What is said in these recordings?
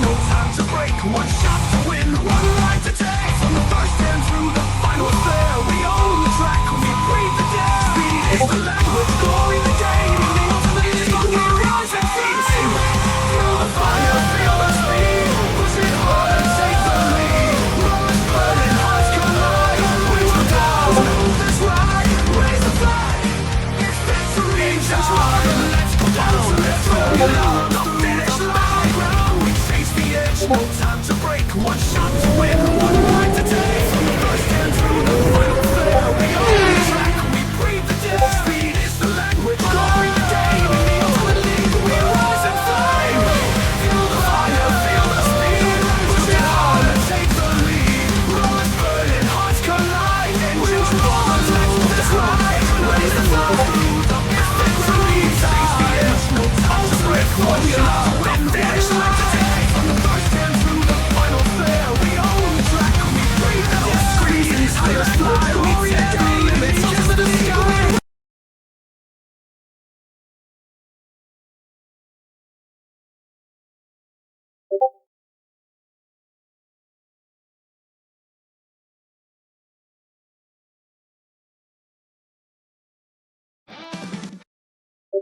no time to break. One shot to win, one ride to take. From the first turn through the final fair, we own the track, we breathe the dare. Speed is the language, glory the game. The ultimate league, we rise and feed. Feel the fire, feel the speed. Push it hard and take the lead. Rollers burning, hearts collide. Wings are down, move this ride. Raise the flag, it's victory time. Let's go down, let's throw it out. The finish line, we face the edge. No time to break, one shot to win, one ride to take. From the first turn through the final fair, we own the track, we breathe the dare. Speed is the language, glory the game. In the ultimate league, we rise and flame. Feel the fire, feel the speed. Push it hard and take the lead. Rollers burning, hearts collide. Engines rollers, let's move this ride. Raise the flag, the victory time. Face the edge, no time to break, one shot to win, finish line to take. From the first turn through the final fair, we own the track, we breathe the dare. Speed is highest fly, we take the limits to the sky.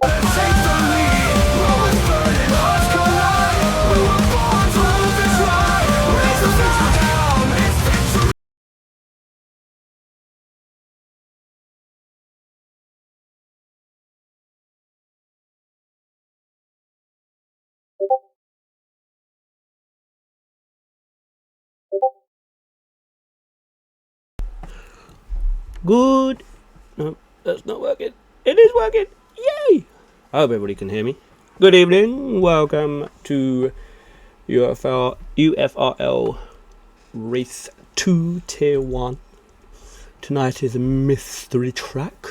Let's take the lead, rollers burning, hearts collide. We were born to move this ride. Raise the flag down, it's victory. Good. No, that's not working. It is working. Yay! I hope everybody can hear me. Good evening. Welcome to UFRL Race 2 Tier 1. Tonight is a mystery track.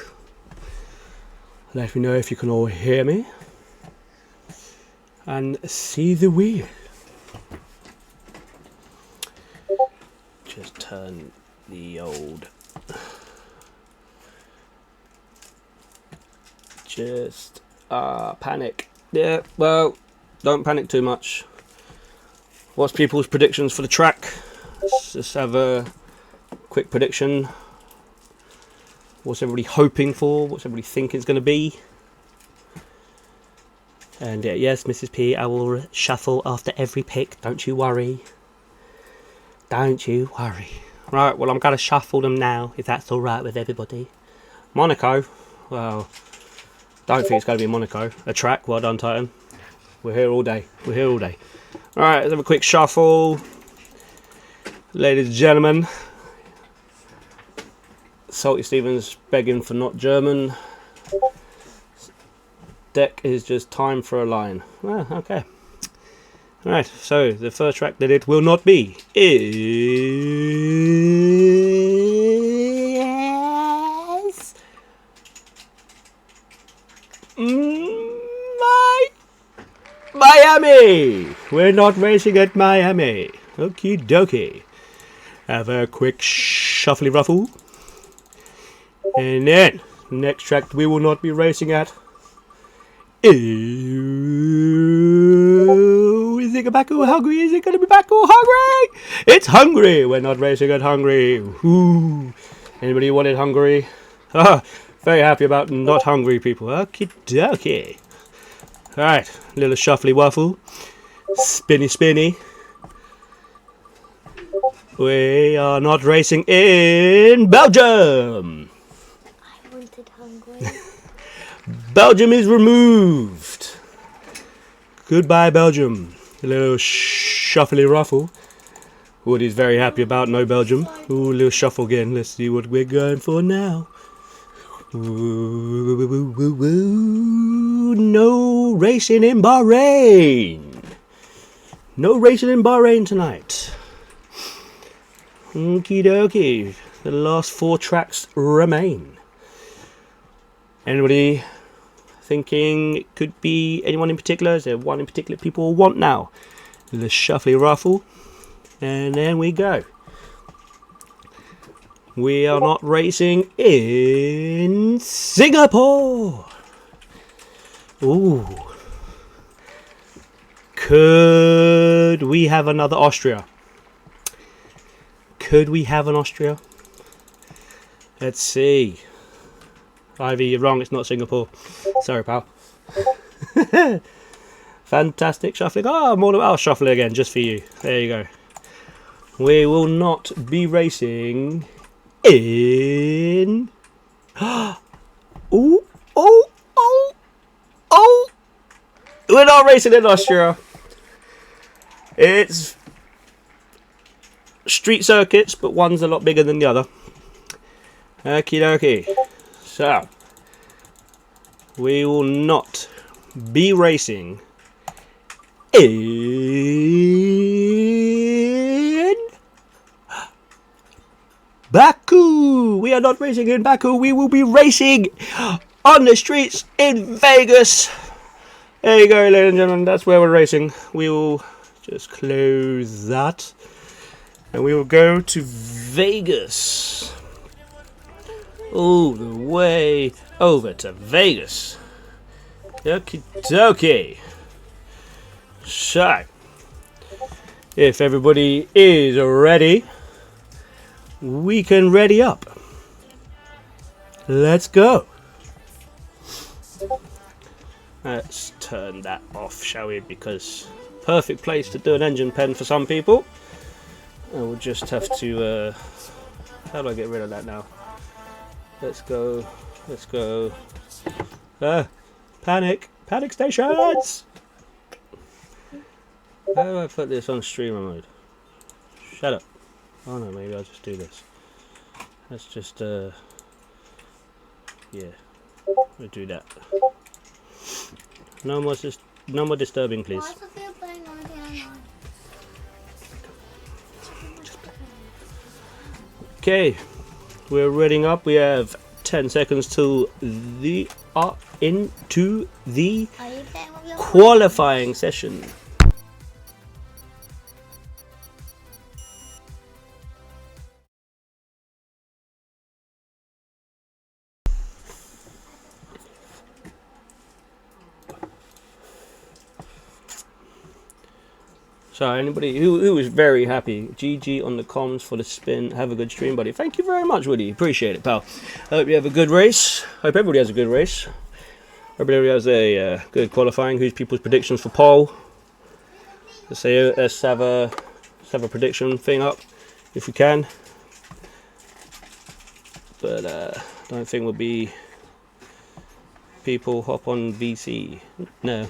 Let me know if you can all hear me. And see the wheel. Just turn the old... Just panic. Yeah, well, don't panic too much. What's people's predictions for the track? Let's just have a quick prediction. What's everybody hoping for? What's everybody thinking it's going to be? And yes, Mrs. P, I will shuffle after every pick. Don't you worry. Don't you worry. Right, well, I'm going to shuffle them now, if that's all right with everybody. Monaco. Well... Don't think it's going to be Monaco. A track. Well done, Titan. We're here all day. We're here all day. Alright, let's have a quick shuffle. Ladies and gentlemen. Salty Stevens begging for not German. Deck is just time for a line. Well, okay. Alright, so the first track that it will not be is... Miami! We're not racing at Miami. Okie dokie. Have a quick shuffly ruffle. And then, next track we will not be racing at. Is it Baku Hungary? Is it going to be Baku Hungary? It's Hungary! We're not racing at Hungary. Ooh. Anybody wanted Hungary? Ah, very happy about not hungry people. Okie dokie. Alright, little shuffly waffle. Spinny spinny. We are not racing in Belgium. I wanted Hungary. Belgium is removed. Goodbye, Belgium. A little shuffly ruffle. Woody's very happy about no Belgium. Ooh, a little shuffle again. Let's see what we're going for now. Ooh, woo, woo, woo. No racing in Bahrain. No racing in Bahrain tonight. Okie dokie. The last 4 tracks remain. Anybody thinking it could be anyone in particular? Is there one in particular people want now? The shuffly ruffle. And then we go. We are not racing in Singapore. Ooh. Could Could we have another Austria? Could we have an Austria? Let's see. Ivy, you're wrong. It's not Singapore. Sorry, pal. Fantastic shuffling. Oh, I'm all about shuffling again, just for you. There you go. We will not be racing in... Oh, oh, oh, oh! We're not racing in Austria. It's street circuits, but one's a lot bigger than the other. Okie dokie. So, we will not be racing in Baku. We are not racing in Baku. We will be racing on the streets in Vegas. There you go, ladies and gentlemen. That's where we're racing. We will just close that. And we will go to Vegas. All the way over to Vegas. Okie dokie. So, if everybody is ready, we can ready up. Let's go. Let's turn that off, shall we? Because perfect place to do an engine pen for some people. And we'll just have to... how do I get rid of that now? Let's go. Let's go. Panic! Panic stations! How do I put this on streamer mode? Shut up. Oh no, maybe I'll just do this. Let's just, yeah. We'll do that. No more disturbing, please. Okay, we're reading up. We have 10 seconds till the into the qualifying session. So anybody who was very happy, GG on the comms for the spin. Have a good stream, buddy. Thank you very much, Woody. Appreciate it, pal. Hope you have a good race. Hope everybody has a good race. Hope everybody has a good qualifying. Who's people's predictions for pole? Let's have a prediction thing up if we can. But don't think we'll be people hop on VC. No,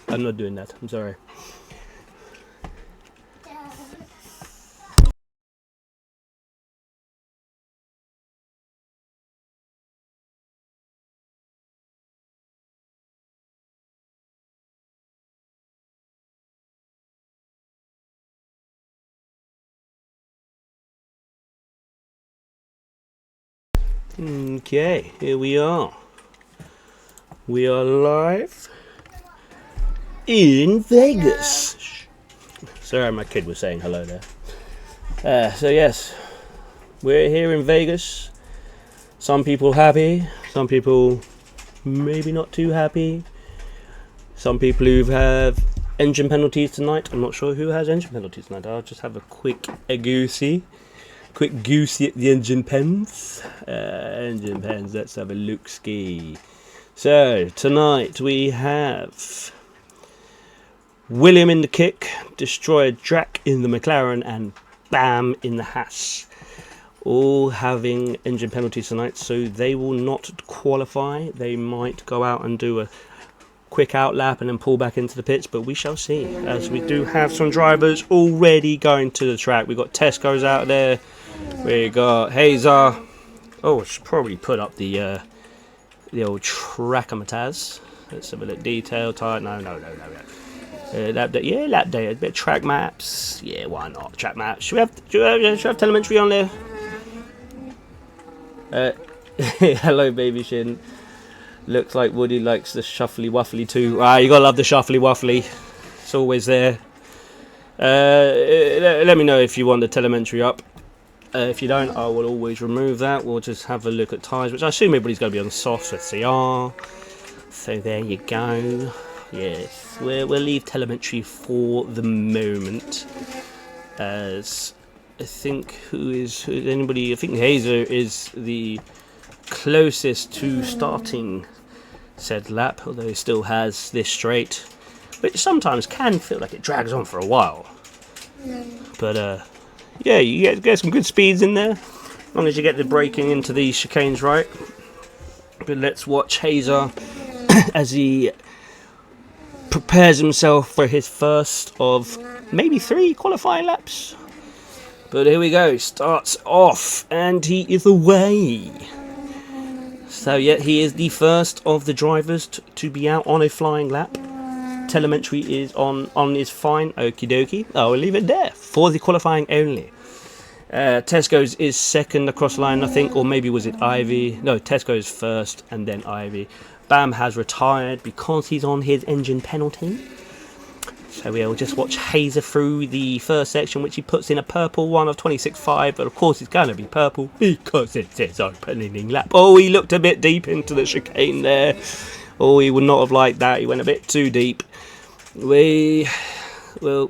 I'm not doing that. I'm sorry. Okay, here we are. We are live in Vegas. Sorry, my kid was saying hello there. So yes, we're here in Vegas. Some people happy, some people maybe not too happy. Some people who have engine penalties tonight. I'm not sure who has engine penalties tonight. I'll just have a quick goosey at the engine pens. Let's have a look ski. So tonight we have William in the kick, Destroyer Jack in the McLaren, and Bam in the Haas. All having engine penalties tonight, so they will not qualify. They might go out and do a quick out lap and then pull back into the pits, but we shall see, as we do have some drivers already going to the track. We've got Tesco's out there. We got Hazer. Oh, I should probably put up the old Track-o-mataz. Let's have a look. Detail type. No. Lap day. Yeah, lap day. A bit of track maps. Yeah, why not? Track maps. Should we have telemetry on there? Hello, baby Shin. Looks like Woody likes the shuffly waffly too. Ah, you gotta love the shuffly waffly. It's always there. Let me know if you want the telemetry up. If you don't, I will always remove that. We'll just have a look at tyres, which I assume everybody's going to be on soft with CR. So there you go. Yes, we'll leave telemetry for the moment, as I think I think Hazer is the closest to starting said lap, although he still has this straight, which sometimes can feel like it drags on for a while. But yeah, you get some good speeds in there, as long as you get the braking into these chicanes right. But let's watch Hazer as he prepares himself for his first of maybe 3 qualifying laps. But here we go, starts off and he is away. So yeah, he is the first of the drivers to be out on a flying lap. Telemetry is on is fine, okie dokie. I'll leave it there for the qualifying only. Tesco's is second across the line, I think, or maybe was it Ivy? No, Tesco's first and then Ivy. Bam has retired because he's on his engine penalty. So we'll just watch Hazer through the first section, which he puts in a purple one of 26.5, but of course it's going to be purple because it's his opening lap. Oh, he looked a bit deep into the chicane there. Oh, he would not have liked that. He went a bit too deep. You got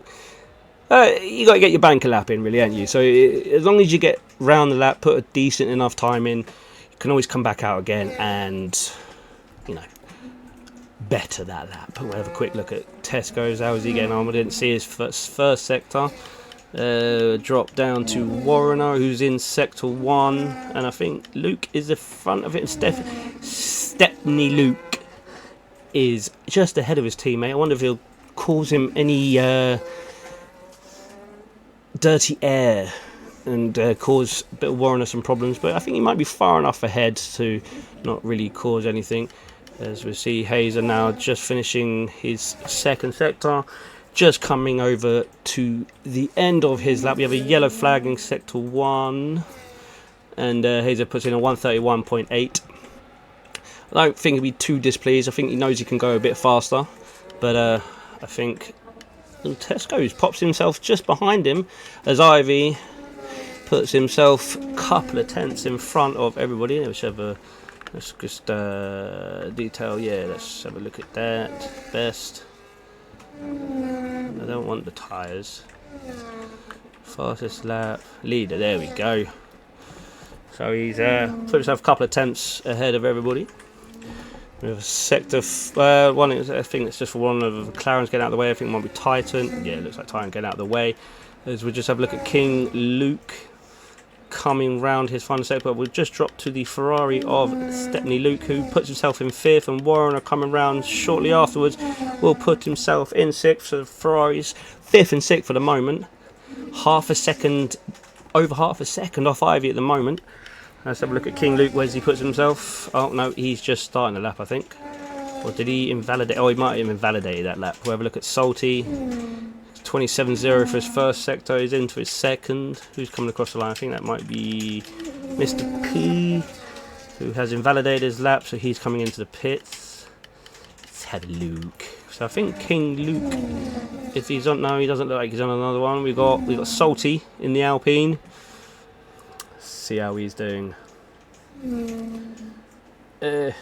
to get your banker lap in, really, ain't you? So as long as you get round the lap, put a decent enough time in, you can always come back out again and, you know, better that lap. We'll have a quick look at Tesco's. How is he getting on? We didn't see his first sector. Drop down to Warrener, who's in sector 1, and I think Luke is the front of it. Stepney Luke is just ahead of his teammate. I wonder if he'll cause him any dirty air and cause a bit of Warrener some problems, but I think he might be far enough ahead to not really cause anything. As we see, Hazer now just finishing his second sector, just coming over to the end of his lap. We have a yellow flag in sector 1, and Hazer puts in a 131.8. I don't think he'll be too displeased. I think he knows he can go a bit faster, but I think Tesco's pops himself just behind him as Ivy puts himself a couple of tenths in front of everybody. Let's just detail. Yeah, let's have a look at that. Best. I don't want the tyres. Fastest lap leader. There we go. So he's put himself a couple of tenths ahead of everybody. We have sector one. I think it's just for one of the McLarens getting out of the way. I think it might be Titan. Yeah, it looks like Titan getting out of the way. As we just have a look at King Luke coming round his final sector. We'll just drop to the Ferrari of Stepney Luke, who puts himself in 5th, and Warrener coming round shortly afterwards will put himself in 6th. So Ferrari's 5th and 6th for the moment. Over half a second off Ivy at the moment. Let's have a look at King Luke. Where's he puts himself? Oh no, he's just starting the lap, I think. Or did he invalidate? Oh, he might have invalidated that lap. We'll have a look at Salty. 27.0 for his first sector. He's into his second. Who's coming across the line? I think that might be Mr. P, who has invalidated his lap, so he's coming into the pits. Let's have a look. So I think King Luke, if he's on, no, he doesn't look like he's on another one. We've got Salty in the Alpine. See how he's doing. Hello,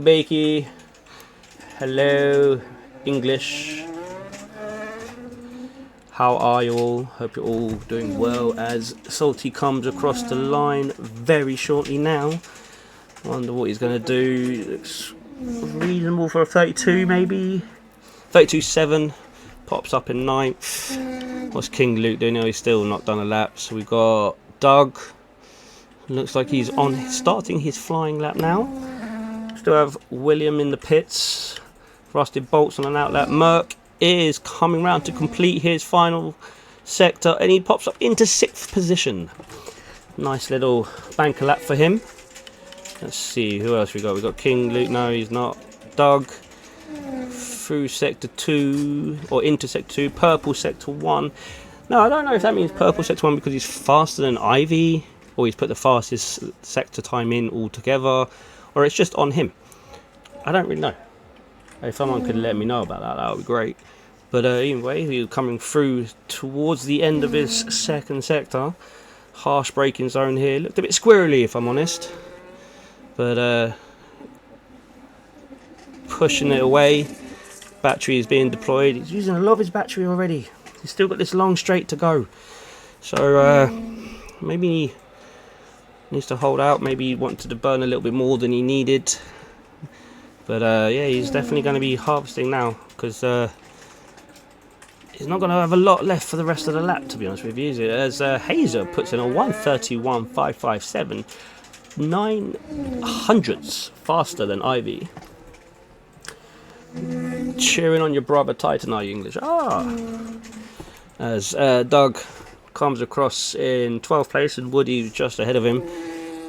Bakey. Hello, English. How are you all? Hope you're all doing well as Salty comes across the line very shortly now. Wonder what he's going to do. Looks reasonable for a 32 maybe. 32.7. Pops up in 9th. What's King Luke doing? No, he's still not done a lap. So we've got Doug. Looks like he's starting his flying lap now. Still have William in the pits. Rusted bolts on an outlap. Merck is coming round to complete his final sector, and he pops up into 6th position. Nice little banker lap for him. Let's see who else we got. We got King Luke. No, he's not. Doug through sector 2 or into sector 2. Purple sector 1. No, I don't know if that means purple sector 1 because he's faster than Ivy, or he's put the fastest sector time in altogether, or it's just on him. I don't really know. If someone could let me know about that, that would be great. But anyway, he's coming through towards the end of his second sector. Harsh braking zone here. Looked a bit squirrely, if I'm honest. But pushing it away. Battery is being deployed. He's using a lot of his battery already. He's still got this long straight to go. So maybe he needs to hold out. Maybe he wanted to burn a little bit more than he needed. But yeah, he's definitely going to be harvesting now, because he's not going to have a lot left for the rest of the lap, to be honest with you. As Hazer puts in a 1:31.557, 900ths faster than Ivy. Cheering on your brother Titan, are you English? As Doug comes across in 12th place and Woody just ahead of him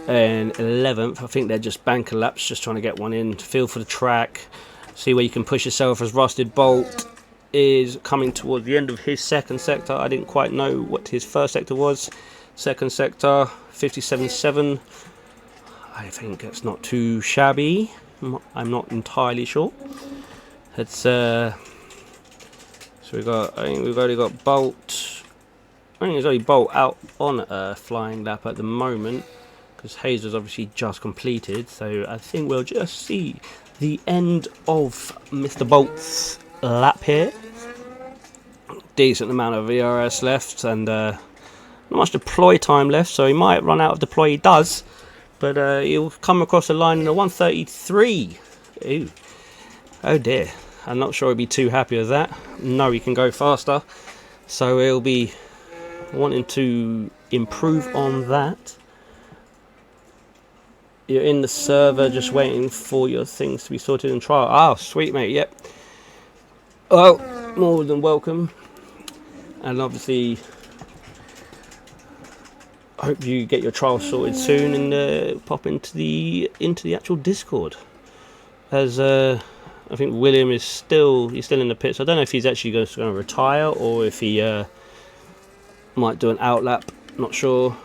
in 11th. I think they're just banker laps, just trying to get one in, feel for the track, see where you can push yourself. As Rusted Bolt is coming towards the end of his second sector. I didn't quite know what his first sector was. Second sector, 57.7. I think it's not too shabby. I'm not entirely sure. It's so we've only got Bolt. I think there's only Bolt out on a flying lap at the moment, because Hazer's obviously just completed. So I think we'll just see the end of Mr. Bolt's lap here. Decent amount of VRS left, and not much deploy time left, so he might run out of deploy. He does, but he'll come across the line in a 1:33. Ooh. Oh dear. I'm not sure he'll be too happy with that. No, he can go faster, so he'll be wanting to improve on that. You're in the server just waiting for your things to be sorted and trial. Oh, sweet mate, yep. Oh, more than welcome. And obviously, I hope you get your trial sorted soon and pop into the actual Discord. As I think William is still in the pits. I don't know if he's actually going to retire or if he might do an outlap. Not sure.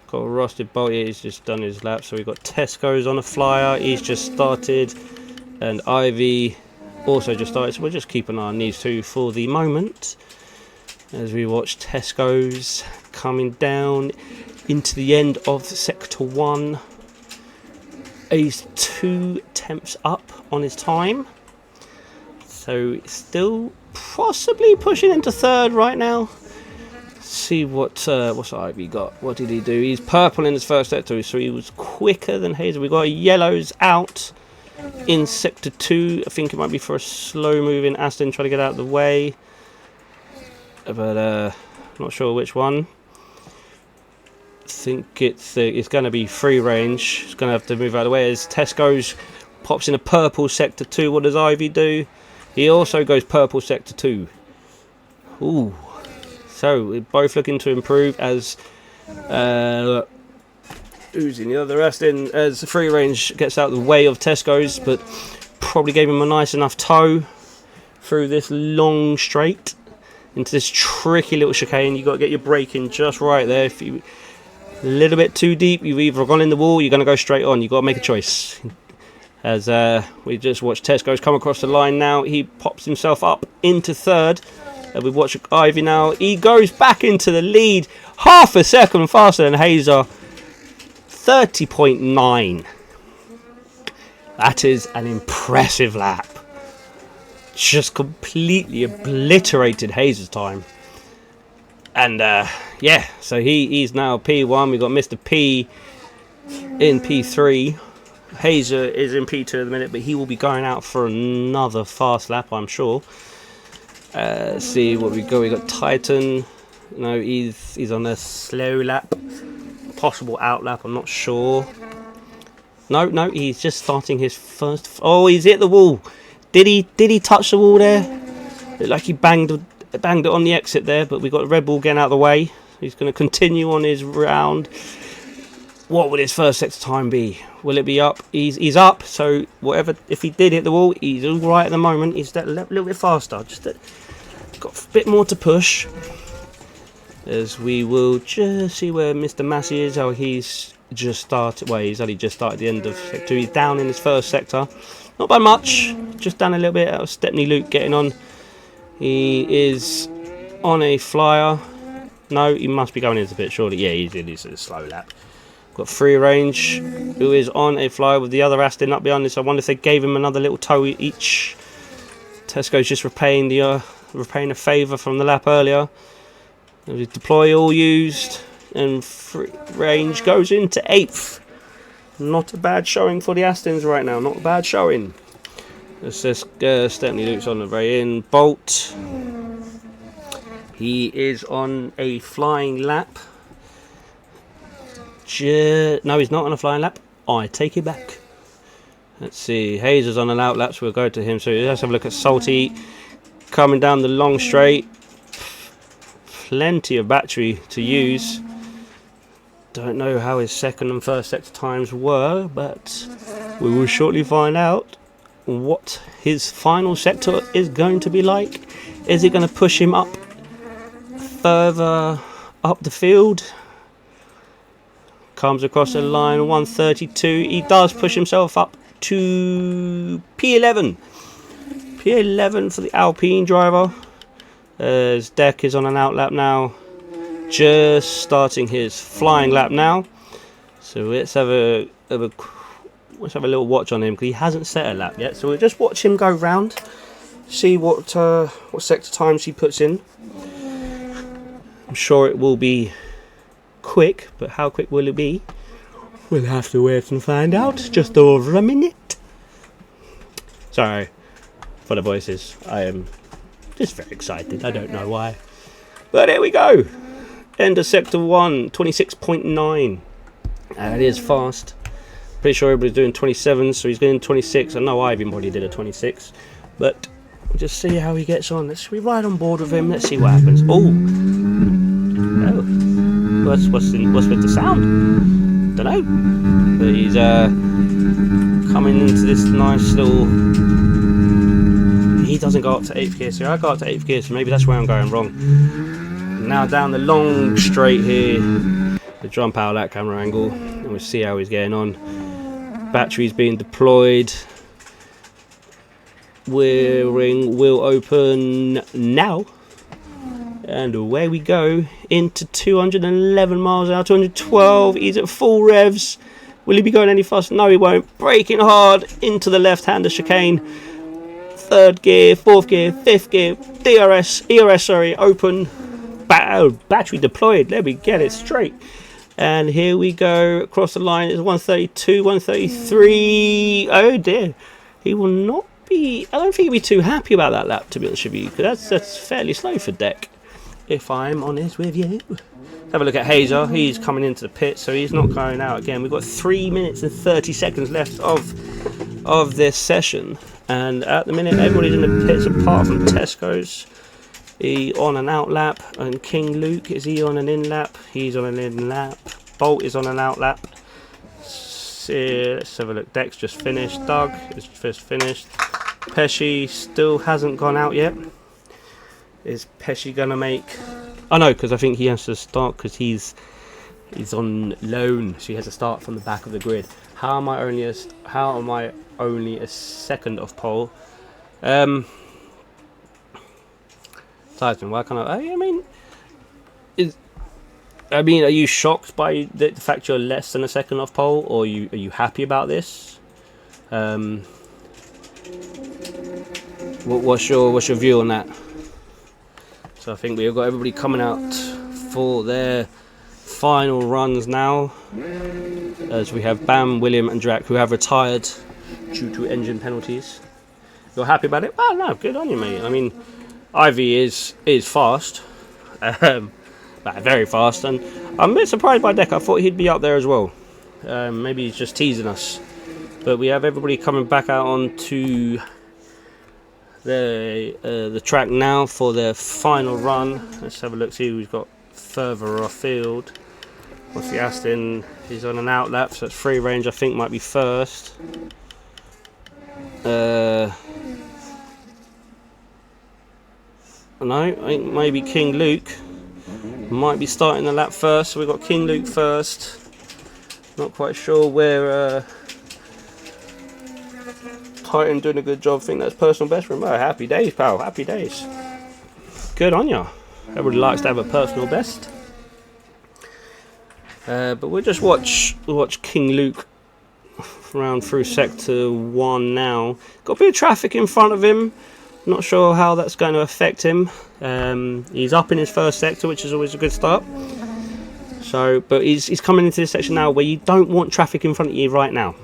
Got a Rusted Bolt. Yeah, he's just done his lap. So we've got Tesco's on a flyer. He's just started, and Ivy also just started. So we'll just keep an eye on these two for the moment as we watch Tesco's coming down into the end of sector 1. He's 2 temps up on his time, so still possibly pushing into third right now. See what's Ivy got. What did he do? He's purple in his first sector, so he was quicker than Hazel. We got yellows out in sector 2. I think it might be for a slow moving Aston trying to get out of the way, but not sure which one. I think it's going to be free range. It's going to have to move out of the way as Tesco's pops in a purple sector 2. What does Ivy do? He also goes purple sector 2. Ooh. So we're both looking to improve as who's in the other Aston, as free range gets out of the way of Tesco's, but probably gave him a nice enough tow through this long straight into this tricky little chicane. You got to get your braking just right there. If you a little bit too deep, you've either gone in the wall, you're going to go straight on. You've got to make a choice. As we just watched Tesco's come across the line now, he pops himself up into third. We watch Ivy now. He goes back into the lead, half a second faster than Hazer. 30.9. That is an impressive lap. Just completely obliterated Hazer's time. And yeah, so he's now P1. We've got Mr. P in P3. Hazer is in P2 at the minute, but he will be going out for another fast lap, I'm sure. Let's see what we got. We got Titan. No, he's on a slow lap. Possible out lap, I'm not sure. No, he's just starting his first. Oh, he's hit the wall. Did he touch the wall there? Looked like he banged it on the exit there, but we got Red Bull getting out of the way. He's going to continue on his round. What would his first sector time be? Will it be up? He's up, so whatever. If he did hit the wall, he's all right at the moment. He's that little bit faster. Just got a bit more to push. As we will just see where Mr. Massey is. Oh, he's just started. Well, he's only just started the end of sector 2. He's down in his first sector. Not by much. Just down a little bit. Out of Stepney Luke getting on. He is on a flyer. No, he must be going into the pit, surely. Yeah, he's in his slow lap. Got Free Range, who is on a fly with the other Aston up behind this. I wonder if they gave him another little toe each. Tesco's just repaying a favour from the lap earlier. Deploy all used, and Free Range goes into 8th. Not a bad showing for the Astons right now. Not a bad showing. It's just Stepney Luke's on the way in. Bolt. He is on a flying lap. No, he's not on a flying lap. I take it back. Let's see. Hayes is on an out lap, so we'll go to him. So let's have a look at Salty coming down the long straight. Plenty of battery to use. Don't know how his second and first sector times were, but we will shortly find out what his final sector is going to be like. Is it going to push him up further up the field? Comes across the line 132. He does push himself up to P11. P11 for the Alpine driver. His deck is on an out lap now. Just starting his flying lap now. So let's have a little watch on him, because he hasn't set a lap yet. So we'll just watch him go round, see what sector times he puts in. I'm sure it will be quick, but how quick will it be? We'll have to wait and find out. Just over a minute. Sorry for the voices. I am just very excited. I don't know why. But here we go. End of sector 1, 26.9. It is fast. Pretty sure everybody's doing 27, so he's doing 26. I know I've already did a 26, but we'll just see how he gets on. Let's be right on board with him. Let's see what happens. Oh, what's with the sound? Don't know. But he's coming into this nice little. He doesn't go up to 8th gear, so I go up to 8th gear, so maybe that's where I'm going wrong. Now down the long straight here, the jump out of that camera angle, and we'll see how he's getting on. Batteries being deployed. Ring will open now, and away we go into 211 miles an hour, 212. He's at full revs. Will he be going any faster? No, he won't. Braking hard into the left-hander chicane. 3rd gear, 4th gear, 5th gear, ERS, sorry, open. Battery deployed. Let me get it straight. And here we go across the line. It's 132, 133. Oh dear. He will not be. I don't think he'll be too happy about that lap, to be honest with you, because that's fairly slow for deck, if I'm honest with you. Have a look at Hazer. He's coming into the pit, so he's not going out again. We've got 3 minutes and 30 seconds left of this session, and at the minute everybody's in the pits apart from Tesco's. He on an out lap, and King Luke, is he on an in lap? He's on an in lap. Bolt is on an out lap. Let's have a look. Deck's just finished. Doug is just finished. Pesci still hasn't gone out yet. Is Pesci gonna make? Oh no, because I think he has to start, because he's on loan, so he has to start from the back of the grid. How am I only a second off pole? Why can't I mean, are you shocked by the fact you're less than a second off pole, or are you happy about this? What's your view on that? So I think we've got everybody coming out for their final runs now, as we have Bam, William and Drac, who have retired due to engine penalties. You're happy about it? Well, no, good on you, mate. I mean, Ivy is fast, very fast, and I'm a bit surprised by Deck. I thought he'd be up there as well. Maybe he's just teasing us. But we have everybody coming back out onto the track now for their final run. Let's have a look, see who's got further off field. What's the Aston? He's on an out lap, so it's Free Range, I think, might be first. No, I think maybe King Luke might be starting the lap first. So we've got King Luke first. Not quite sure where Titan doing a good job. I think that's personal best for him. Oh, happy days, pal. Happy days. Good on ya. Everybody likes to have a personal best. But we'll just watch King Luke round through sector 1 now. Got a bit of traffic in front of him. Not sure how that's going to affect him. He's up in his first sector, which is always a good start. So, but he's coming into this section now where you don't want traffic in front of you right now.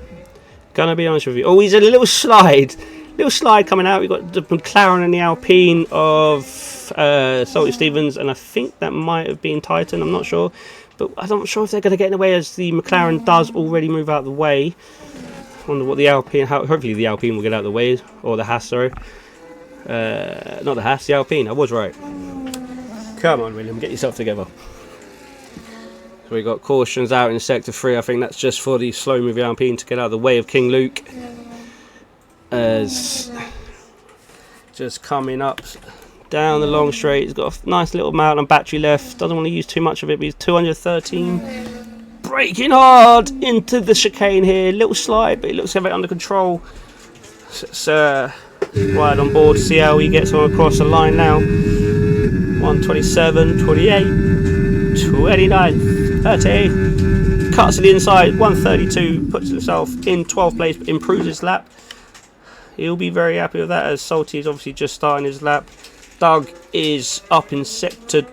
Gonna be honest with you. Oh, he's a little slide coming out. We've got the McLaren and the Alpine of Salty Stevens, and I think that might have been Titan. I'm not sure, but I'm not sure if they're going to get in the way, as the McLaren does already move out of the way. I wonder what the Alpine. Hopefully the Alpine will get out of the way, or the Haas. Sorry, not the Haas, the Alpine. I was right. Come on, William, get yourself together. So we got cautions out in sector 3. I think that's just for the slow moving Alpine to get out of the way of King Luke. As just coming up down the long straight, he's got a nice little amount of battery left. Doesn't want to use too much of it, but he's 213. Braking hard into the chicane here. Little slide, but it looks a bit under control. Let's ride on board, see how he gets on across the line now. 127, 28, 29. 30, cuts to the inside, 132, puts himself in 12th place, but improves his lap. He'll be very happy with that, as Salty is obviously just starting his lap. Doug is up in sector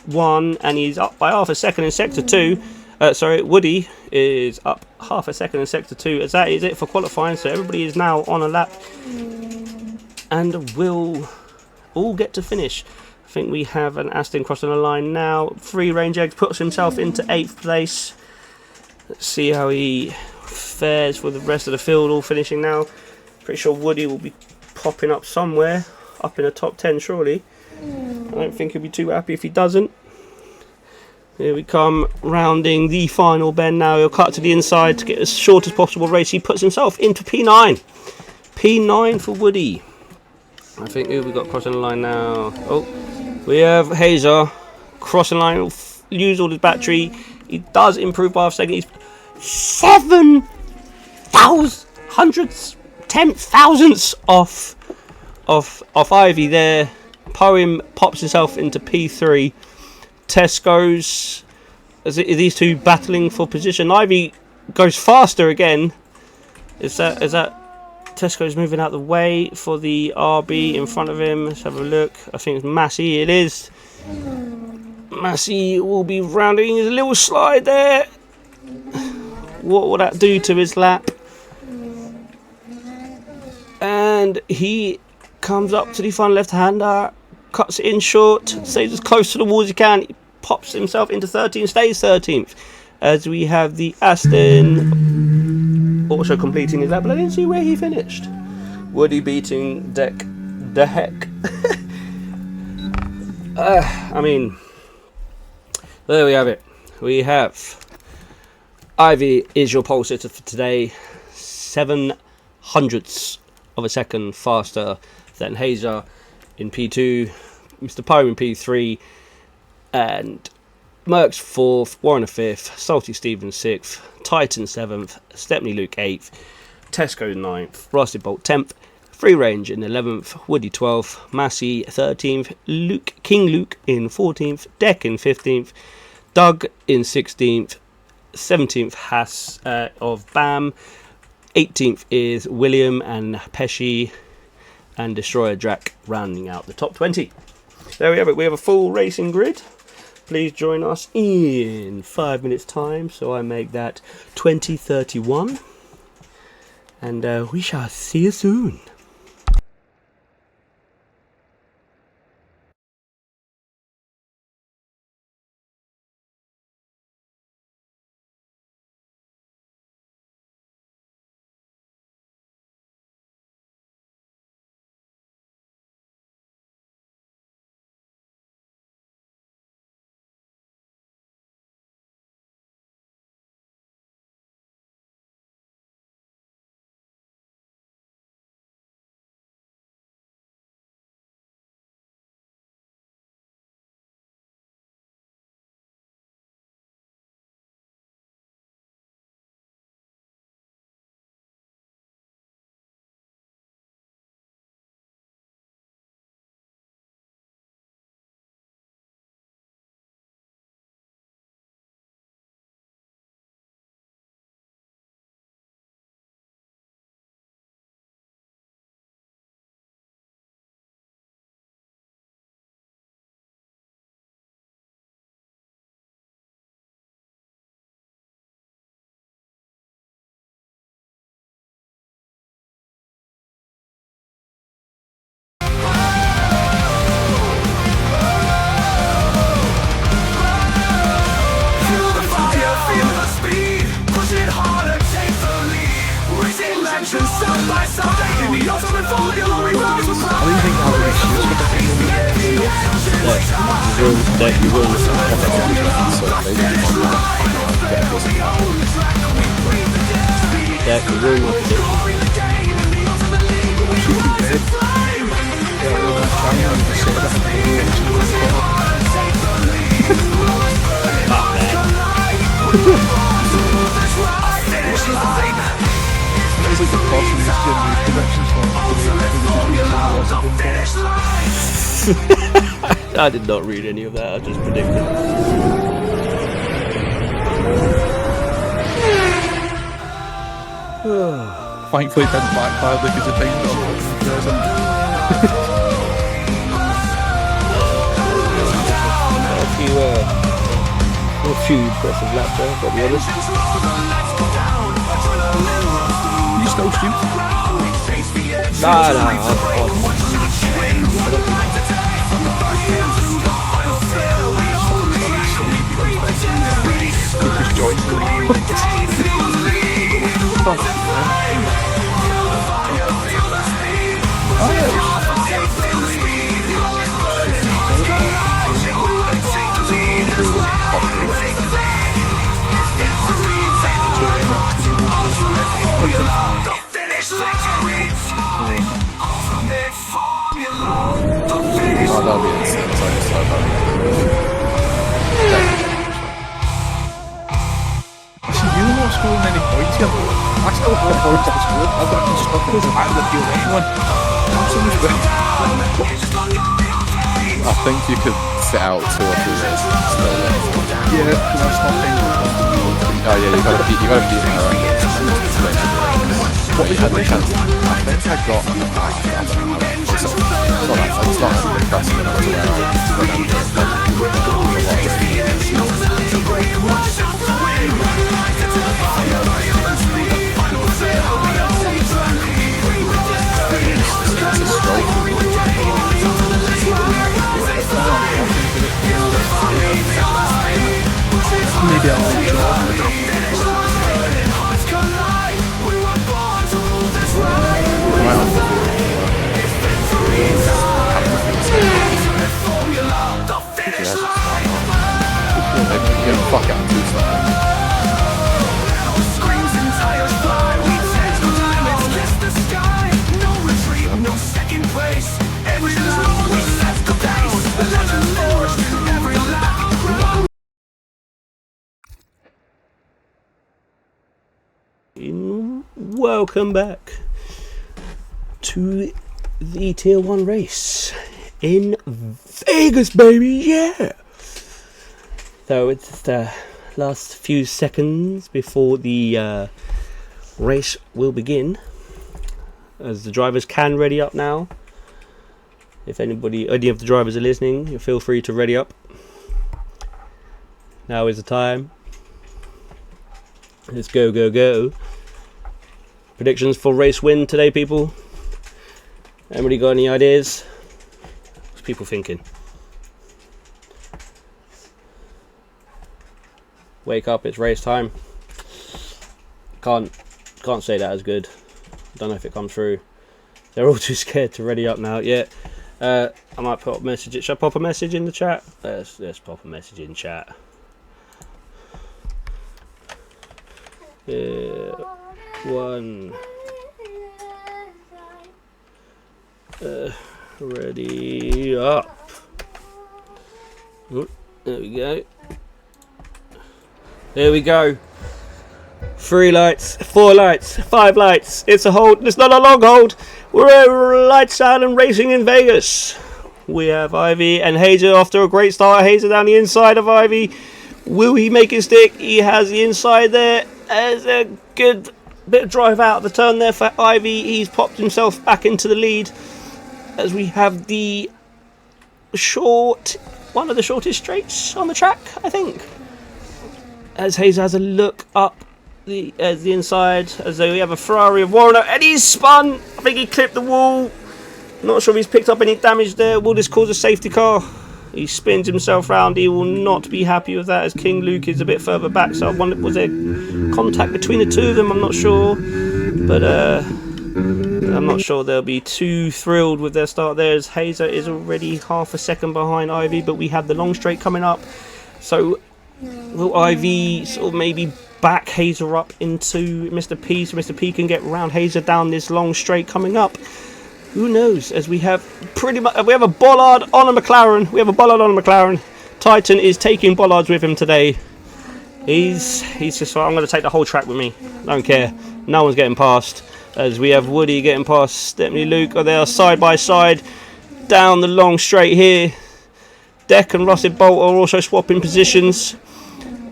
1, and he's up by half a second in sector 2. Woody is up half a second in sector 2, as that is it for qualifying. So everybody is now on a lap, and will all get to finish. I think we have an Aston crossing the line now. Free range eggs puts himself into 8th place. Let's see how he fares for the rest of the field, all finishing now. Pretty sure Woody will be popping up somewhere, up in the top 10 surely. I don't think he'll be too happy if he doesn't. Here we come, rounding the final bend now. He'll cut to the inside to get as short as possible race. He puts himself into P9. P9 for Woody. I think who we got crossing the line now? Oh, we have Hazer crossing the line. He'll use all his battery. He does improve by half a second. He's 7,000 off Ivy there. Poem pops himself into P3. Tesco's, these two battling for position. Ivy goes faster again. Is that Tesco's moving out the way for the RB in front of him? Let's have a look. I think it's Massey. It is. Massey will be rounding his little slide there. What will that do to his lap? And he comes up to the front left-hander, cuts it in short, stays as close to the wall as he can. He pops himself into 13th, stays 13th. As we have the Aston also completing his lap, but I didn't see where he finished. Woody beating the heck. I mean, there we have it. We have Ivy is your pole sitter for today. 0.07 of a second faster than Hazer in P2, Mr. Poe in P3, and Merck's 4th, Warren 5th, Salty Stevens 6th, Titan 7th, Stepney Luke 8th, Tesco 9th, Rusty Bolt 10th, Free Range in 11th, Woody 12th, Massey 13th, King Luke in 14th, Deck in 15th, Doug in 16th, 17th Haas of BAM, 18th is William and Pesci, and Destroyer Drac rounding out the top 20. There we have it. We have a full racing grid. Please join us in 5 minutes time, so I make that 2031, and we shall see you soon. You will listen to so they do Yeah, you will not do. It's like the boss who used to do predictions for I did not read any of that, I just predicted. Thankfully it didn't backfire because it timed up. A few impressive laps there, gotta be honest. You still stream? Just join Oh, that'll be insane. Sorry about that. See, you not scoring any points here. I still have 4 points to score. I've got constructed as out of the field anyone. I think you could sit out 2 or 3 days still there. Yeah, because I'm stopping. Oh yeah, you gotta beat me around. What we had the chance, I think I got it's not impressive enough to maybe I'll fuck out and do something. Welcome back to the Tier 1 race in Vegas, baby, yeah! So it's the last few seconds before the race will begin, as the drivers can ready up now. If any of the drivers are listening, you feel free to ready up. Now is the time. Let's go, go, go. Predictions for race win today, people. Anybody got any ideas? What's people thinking? Wake up, it's race time. Can't say that as good. Don't know if it comes through. They're all too scared to ready up now. Yeah. I might put a message. Should I pop a message in the chat? Let's pop a message in chat. One. Ready up. There we go. There we go. 3 lights, 4 lights, 5 lights. It's a hold. It's not a long hold. We're lights out and racing in Vegas. We have Ivy and Hazer after a great start. Hazer down the inside of Ivy. Will he make it stick? He has the inside there. There's a good bit of drive out of the turn there for Ivy. He's popped himself back into the lead as we have the one of the shortest straights on the track, I think. As Hazer has a look up the inside, as though we have a Ferrari of Warren, and he's spun. I think he clipped the wall. Not sure if he's picked up any damage there. Will this cause a safety car? He spins himself round. He will not be happy with that, as King Luke is a bit further back. So I wonder, was there contact between the two of them? I'm not sure. But I'm not sure they'll be too thrilled with their start there, as Hazer is already half a second behind Ivy, but we have the long straight coming up. So will Ivy sort of maybe back Hazer up into Mr. P, so Mr. P can get round Hazer down this long straight coming up? Who knows, as we have pretty much, we have a bollard on a McLaren. Titan is taking bollards with him today. He's just, I'm going to take the whole track with me, don't care, no one's getting past. As we have Woody getting past Stepney Luke, they are side by side down the long straight here. Deck and Russet Bolt are also swapping positions,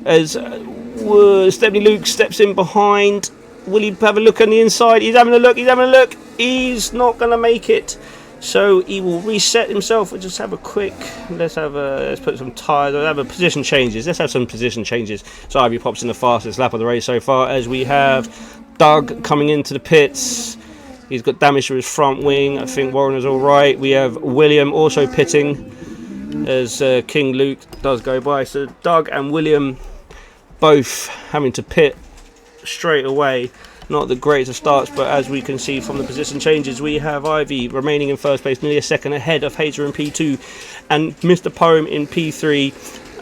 as Stepney Luke steps in behind. Will he have a look on the inside? He's having a look, he's not going to make it, so he will reset himself. We'll just have a quick, let's put some tyres, let's have some position changes. So Ivy pops in the fastest lap of the race so far, as we have Doug coming into the pits. He's got damage to his front wing. I think Warren is alright. We have William also pitting, as King Luke does go by. So Doug and William both having to pit straight away. Not the greatest of starts, but as we can see from the position changes, we have Ivy remaining in first place, nearly a second ahead of Hazer in P2 and Mr. Poem in P3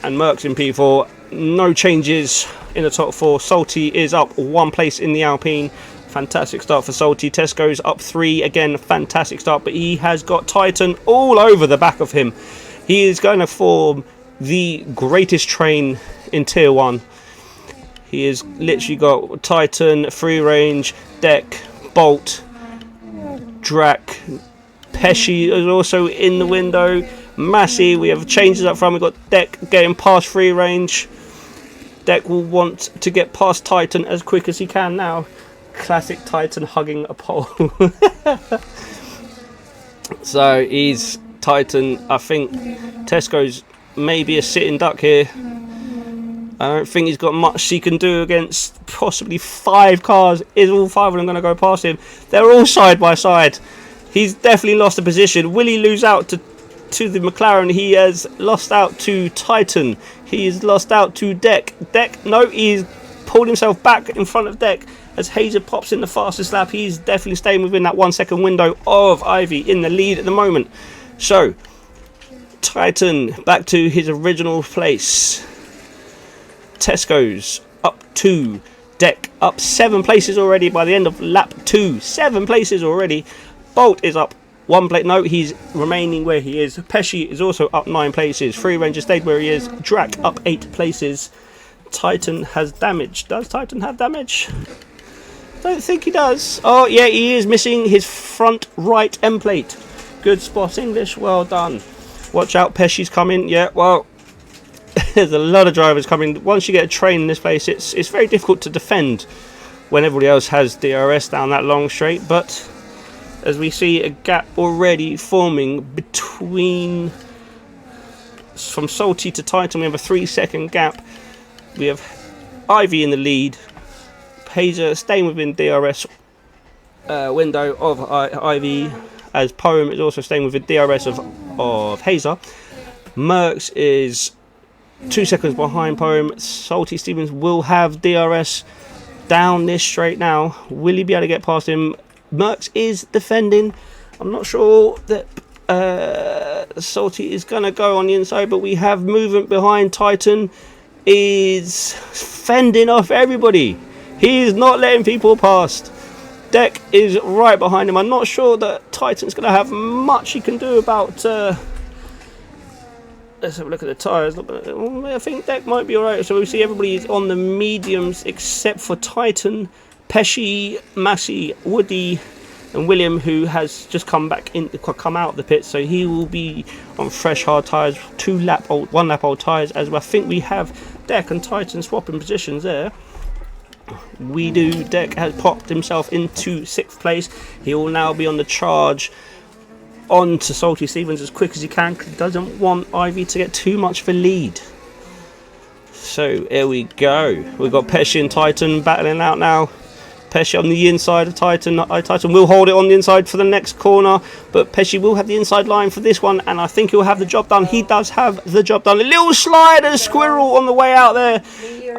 and Merckx in P4. No changes in the top four. Salty is up 1 place in the Alpine. Fantastic start for Salty. Tesco's up 3, again fantastic start, but he has got Titan all over the back of him. He is going to form the greatest train in tier 1. He has literally got Titan, Free Range, Deck, Bolt, Drac, Pesci is also in the window, Massey. We have changes up front. We've got Deck getting past Free Range. Deck will want to get past Titan as quick as he can now. Classic Titan hugging a pole. So he's Titan. I think Tesco's maybe a sitting duck here. I don't think he's got much he can do against possibly 5 cars. Is all 5 of them going to go past him? They're all side by side. He's definitely lost a position. Will he lose out to the McLaren? He has lost out to Titan. He has lost out to Deck. No, he's pulled himself back in front of Deck as Hazer pops in the fastest lap. He's definitely staying within that 1 second window of Ivy in the lead at the moment. So Titan back to his original place. Tesco's up 2, Deck up 7 places already by the end of lap 2. 7 places already. Bolt is up 1 place. No, he's remaining where he is. Pesci is also up 9 places. Free Ranger stayed where he is. Drac up 8 places. Titan has damage. Does Titan have damage? Don't think he does. Oh yeah, he is missing his front right end plate. Good spot, English. Well done. Watch out, Pesci's coming. Yeah, well, there's a lot of drivers coming. Once you get a train in this place, it's very difficult to defend when everybody else has DRS down that long straight. But as we see a gap already forming between, from Salty to Titan, we have a 3-second gap. We have Ivy in the lead. Hazer staying within DRS window of Ivy, as Poem is also staying within DRS of Hazer. Merckx is 2 seconds behind Poem. Salty Stevens will have DRS down this straight now. Will he be able to get past him? Merckx is defending. I'm not sure that Salty is going to go on the inside, but we have movement behind. Titan is fending off everybody. He is not letting people past. Deck is right behind him. I'm not sure that Titan's going to have much he can do about... let's have a look at the tyres. I think Deck might be alright. So we see everybody is on the mediums except for Titan, Pesci, Massey, Woody and William, who has just come out of the pit. So he will be on fresh hard tyres, 1 lap old tyres, as well. I think we have Deck and Titan swapping positions there. We do. Deck has popped himself into 6th place. He will now be on the charge on to Salty Stevens as quick as he can, because he doesn't want Ivy to get too much of a lead. So here we go. We've got Pesci and Titan battling out now. Pesci on the inside of Titan. Titan will hold it on the inside for the next corner, but Pesci will have the inside line for this one, and I think he'll have the job done. He does have the job done. A little slider squirrel on the way out there.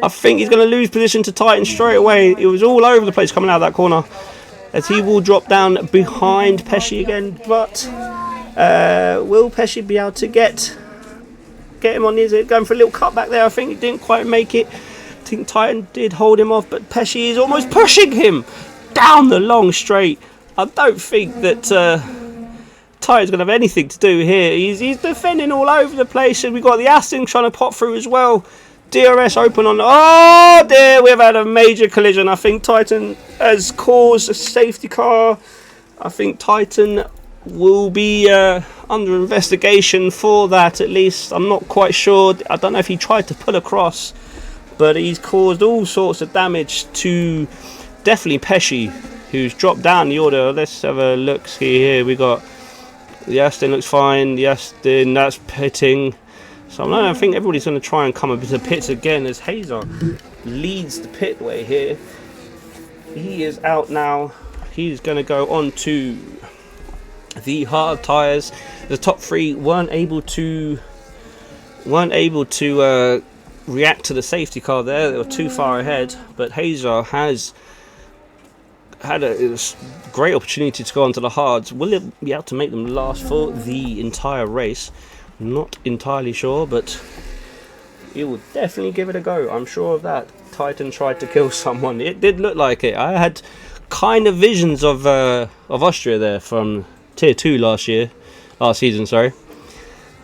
I think he's going to lose position to Titan straight away. It was all over the place coming out of that corner. as he will drop down behind Pesci again. But will Pesci be able to get him on his going for a little cut back there? I think he didn't quite make it. I think Titan did hold him off, but Pesci is almost pushing him down the long straight. I don't think that Titan's going to have anything to do here. He's defending all over the place, and we've got the Aston trying to pop through as well. DRS open on. Oh dear, we've had a major collision. I think Titan has caused a safety car. I think Titan will be under investigation for that, at least. I'm not quite sure. I don't know if he tried to pull across, but he's caused all sorts of damage to definitely Pesci, who's dropped down the order. Let's have a look. See here, we got the Aston looks fine. The Aston, that's pitting. So I think everybody's going to try and come up into the pits again as Hazer leads the pit way here. He is out now. He's going to go on to the hard tyres. The top three weren't able to react to the safety car there. They were too far ahead, but Hazer has had a great opportunity to go onto the hards. Will it be able to make them last for the entire race? Not entirely sure, but he will definitely give it a go. I'm sure of that. Titan tried to kill someone. It did look like it. I had kind of visions of Austria there from Tier 2 last season, sorry.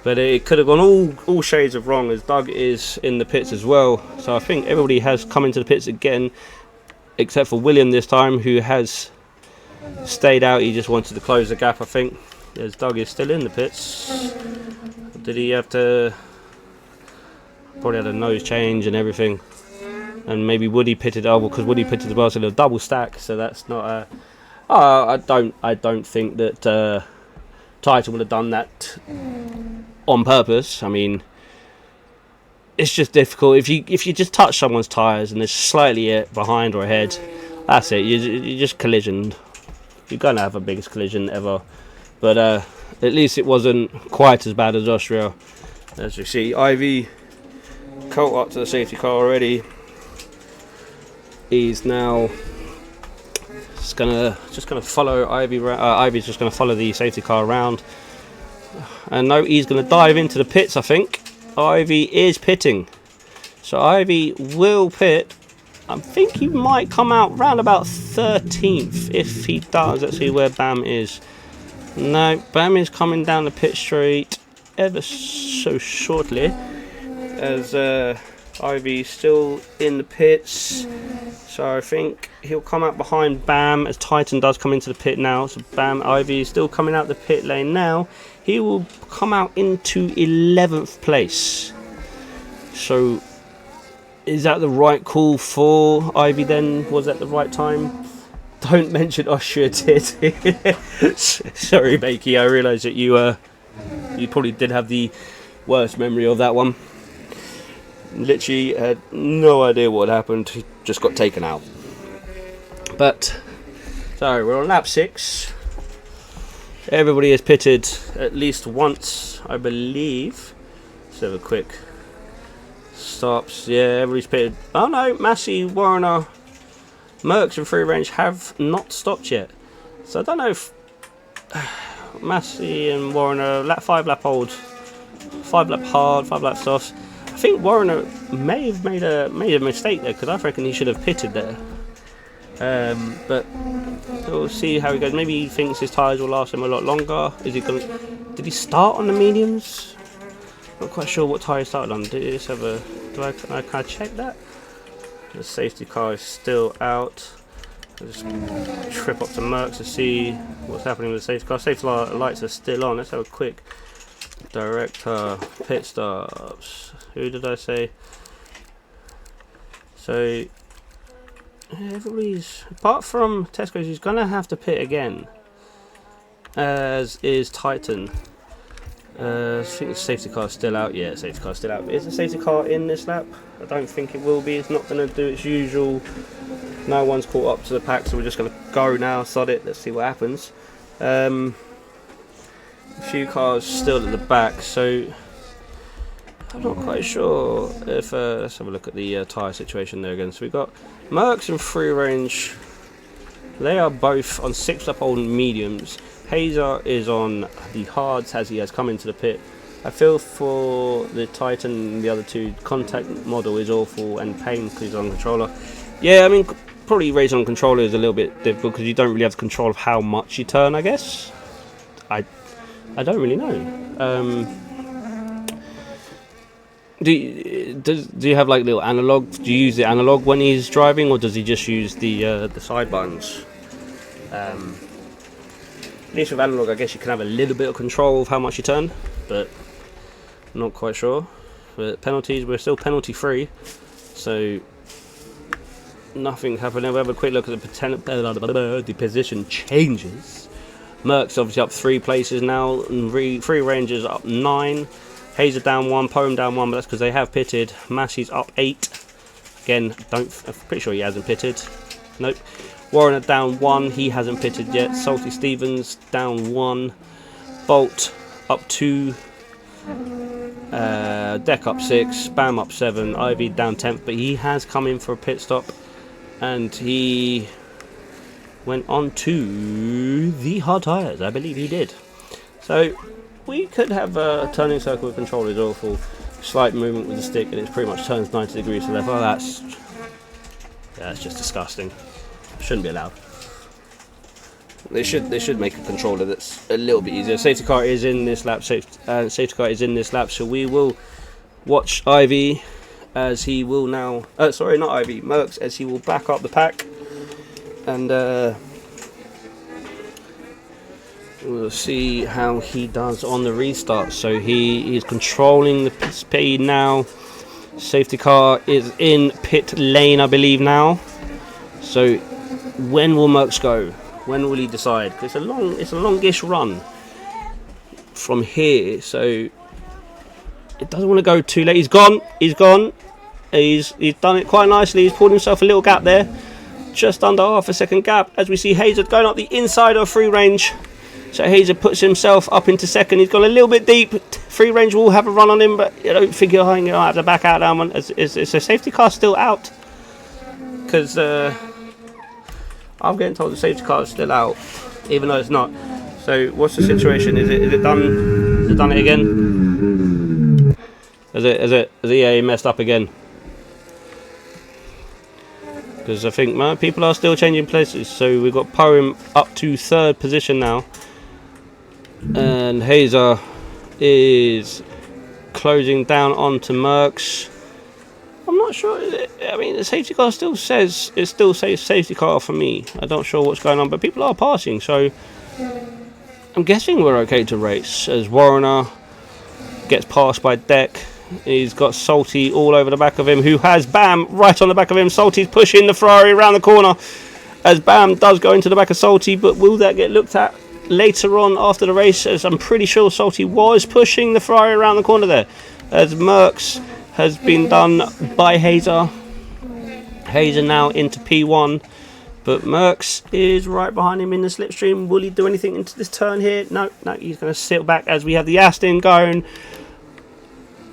But it could have gone all shades of wrong, as Doug is in the pits as well. So I think everybody has come into the pits again, except for William this time, who has stayed out. He just wanted to close the gap, I think. As Doug is still in the pits. Did he have to... Probably had a nose change and everything. And maybe Woody pitted because Woody pitted as well, so a double stack. So that's not a... I don't think that Titan would have done that on purpose. I mean, it's just difficult. If you just touch someone's tyres and they're slightly behind or ahead, that's it. You just collisioned. You're going to have a biggest collision ever. But at least it wasn't quite as bad as Austria. As you see, Ivy caught up to the safety car already. He's now just gonna follow Ivy. Ivy's just gonna follow the safety car around. And now he's gonna dive into the pits. I think Ivy is pitting, so Ivy will pit. I think he might come out round about 13th. If he does, let's see where Bam is. No, Bam is coming down the pit straight ever so shortly, as Ivy's still in the pits. So I think he'll come out behind Bam, as Titan does come into the pit now. So Bam, Ivy is still coming out the pit lane now. He will come out into 11th place. So is that the right call for Ivy then? Was that the right time? Don't mention Austria did. Sorry, Bakey. I realise that you probably did have the worst memory of that one. Literally had no idea what happened. He just got taken out. But so we're on lap 6. Everybody has pitted at least once, I believe. Let's have a quick stops. Yeah, everybody's pitted. Oh no, Massey, Warner, Merckx and Free Range have not stopped yet. So I don't know if Massey and Warner, lap 5 lap old, 5 lap hard, 5 lap soft. I think Warner may have made a mistake there, because I reckon he should have pitted there. But we'll see how he goes. Maybe he thinks his tyres will last him a lot longer. Is he going? Did he start on the mediums? Not quite sure what tyre he started on. Did he just have a? Can I check that? The safety car is still out. I'll just trip up to Merckx to see what's happening with the safety car. Safety lights are still on. Let's have a quick director pit stops. Who did I say? So everybody's, apart from Tesco's, he's gonna have to pit again, as is Titan. I think the safety car's still out. Yeah, safety car's still out. Is the safety car in this lap? I don't think it will be. It's not going to do its usual. No one's caught up to the pack, so we're just going to go now. Sod it. Let's see what happens. A few cars still at the back, so I'm not quite sure if. Let's have a look at the tyre situation there again. So we've got Merckx and Free Range They are both on 6-lap old mediums. Hazer is on the hards as he has come into the pit. I feel for the Titan and the other two, contact model is awful and pain because he's on controller. Yeah, I mean, probably racing on controller is a little bit difficult because you don't really have control of how much you turn, I guess. I don't really know. Do you have like little analog? Do you use the analog when he's driving, or does he just use the side buttons? At least with analog, I guess you can have a little bit of control of how much you turn, but I'm not quite sure. But penalties, we're still penalty free, so nothing happened. We'll have a quick look at the position changes. Merck's obviously up 3 places now, and Free Rangers up 9. Hazer down 1, Poem down 1, but that's because they have pitted. Massey's up 8. Again, I'm pretty sure he hasn't pitted. Nope. Warner down 1, he hasn't pitted yet. Salty Stevens down 1. Bolt up 2. Deck up 6. Spam up 7. Ivy down 10th, but he has come in for a pit stop. And he went on to the hard tyres. I believe he did. So we could have a turning circle with control is awful. Slight movement with the stick and it pretty much turns 90 degrees to left. Oh, that's just disgusting. Shouldn't be allowed. They should make a controller that's a little bit easier. Safety car is in this lap. Safety car is in this lap. So we will watch Ivy as he will now. Sorry, not Ivy. Merckx as he will back up the pack, and we'll see how he does on the restart. So he is controlling the speed now. Safety car is in pit lane, I believe now. So when will Merckx go? When will he decide? Because it's a longish run from here, so it doesn't want to go too late. He's gone. He's done it quite nicely. He's pulled himself a little gap there, just under half a second gap. As we see Hazer going up the inside of Free Range. So Hazer puts himself up into second. He's gone a little bit deep. Free Range will have a run on him, but I don't think he'll have to back out that one. Is a safety car still out? Because I'm getting told the safety car is still out, even though it's not. So what's the situation? Is it done? Has it done it again? Has the EA messed up again? Because I think people are still changing places. So we've got Poem up to 3rd position now, and Hazer is closing down onto Merckx. I'm not sure. I mean, the safety car still says it still says safety car for me. I'm not sure what's going on, but people are passing, so I'm guessing we're okay to race. As Warner gets passed by Deck, he's got Salty all over the back of him, who has Bam right on the back of him. Salty's pushing the Ferrari around the corner, as Bam does go into the back of Salty, but will that get looked at later on after the race? As I'm pretty sure Salty was pushing the Ferrari around the corner there, as Merckx has been done by Hazer. Hazer now into P1, but Merckx is right behind him in the slipstream. Will he do anything into this turn here? No, he's going to sit back as we have the Aston going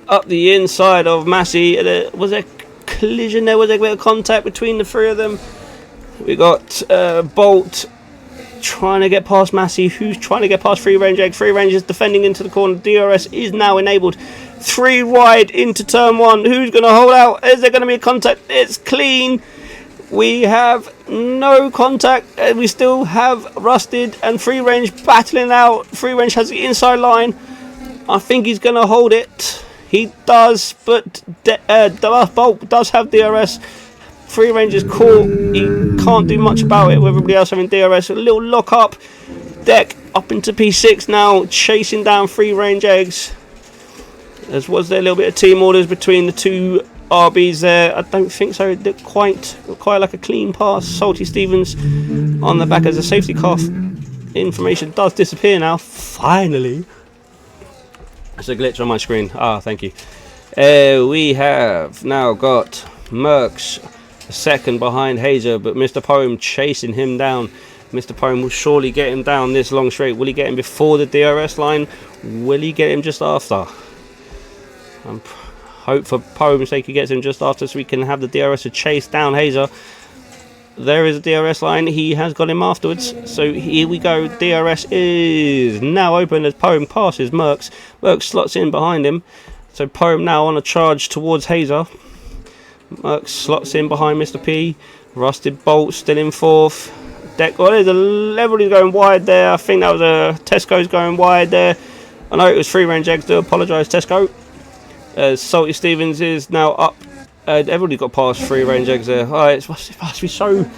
up the inside of Massey. Was there collision there? Was there a bit of contact between the 3 of them? We got Bolt trying to get past Massey, who's trying to get past Free Range Egg. Free Range is defending into the corner. DRS is now enabled. 3 wide into turn 1. Who's going to hold out? Is there going to be a contact? It's clean. We have no contact. We still have Rusted and Free Range battling out. Free Range has the inside line. I think he's going to hold it. He does, but Bolt does have DRS. Free Range is caught. He can't do much about it with everybody else having DRS. A little lock up. Deck up into P6 now, chasing down Free Range Eggs. As was there a little bit of team orders between the 2 RBs there? I don't think so. It looked quite like a clean pass. Salty Stevens on the back as a safety car information does disappear now. Finally. It's a glitch on my screen. Thank you. We have now got Merckx second behind Hazer, but Mr. Poem chasing him down. Mr. Poem will surely get him down this long straight. Will he get him before the DRS line? Will he get him just after? Hope for Poem's sake he gets him just after, so we can have the DRS to chase down Hazer. there is a DRS line. He has got him afterwards. So here we go. DRS is now open as Poem passes Merckx. Merckx slots in behind him. So Poem now on a charge towards Hazer. Merckx slots in behind Mr. P. Rusted Bolt still in fourth. Deck. Oh, there's a level is going wide there. I think that was a Tesco's going wide there. I know it was free range eggs. Do apologise, Tesco. Salty Stevens is now up. Everybody got past free range eggs there. Oh, it must be so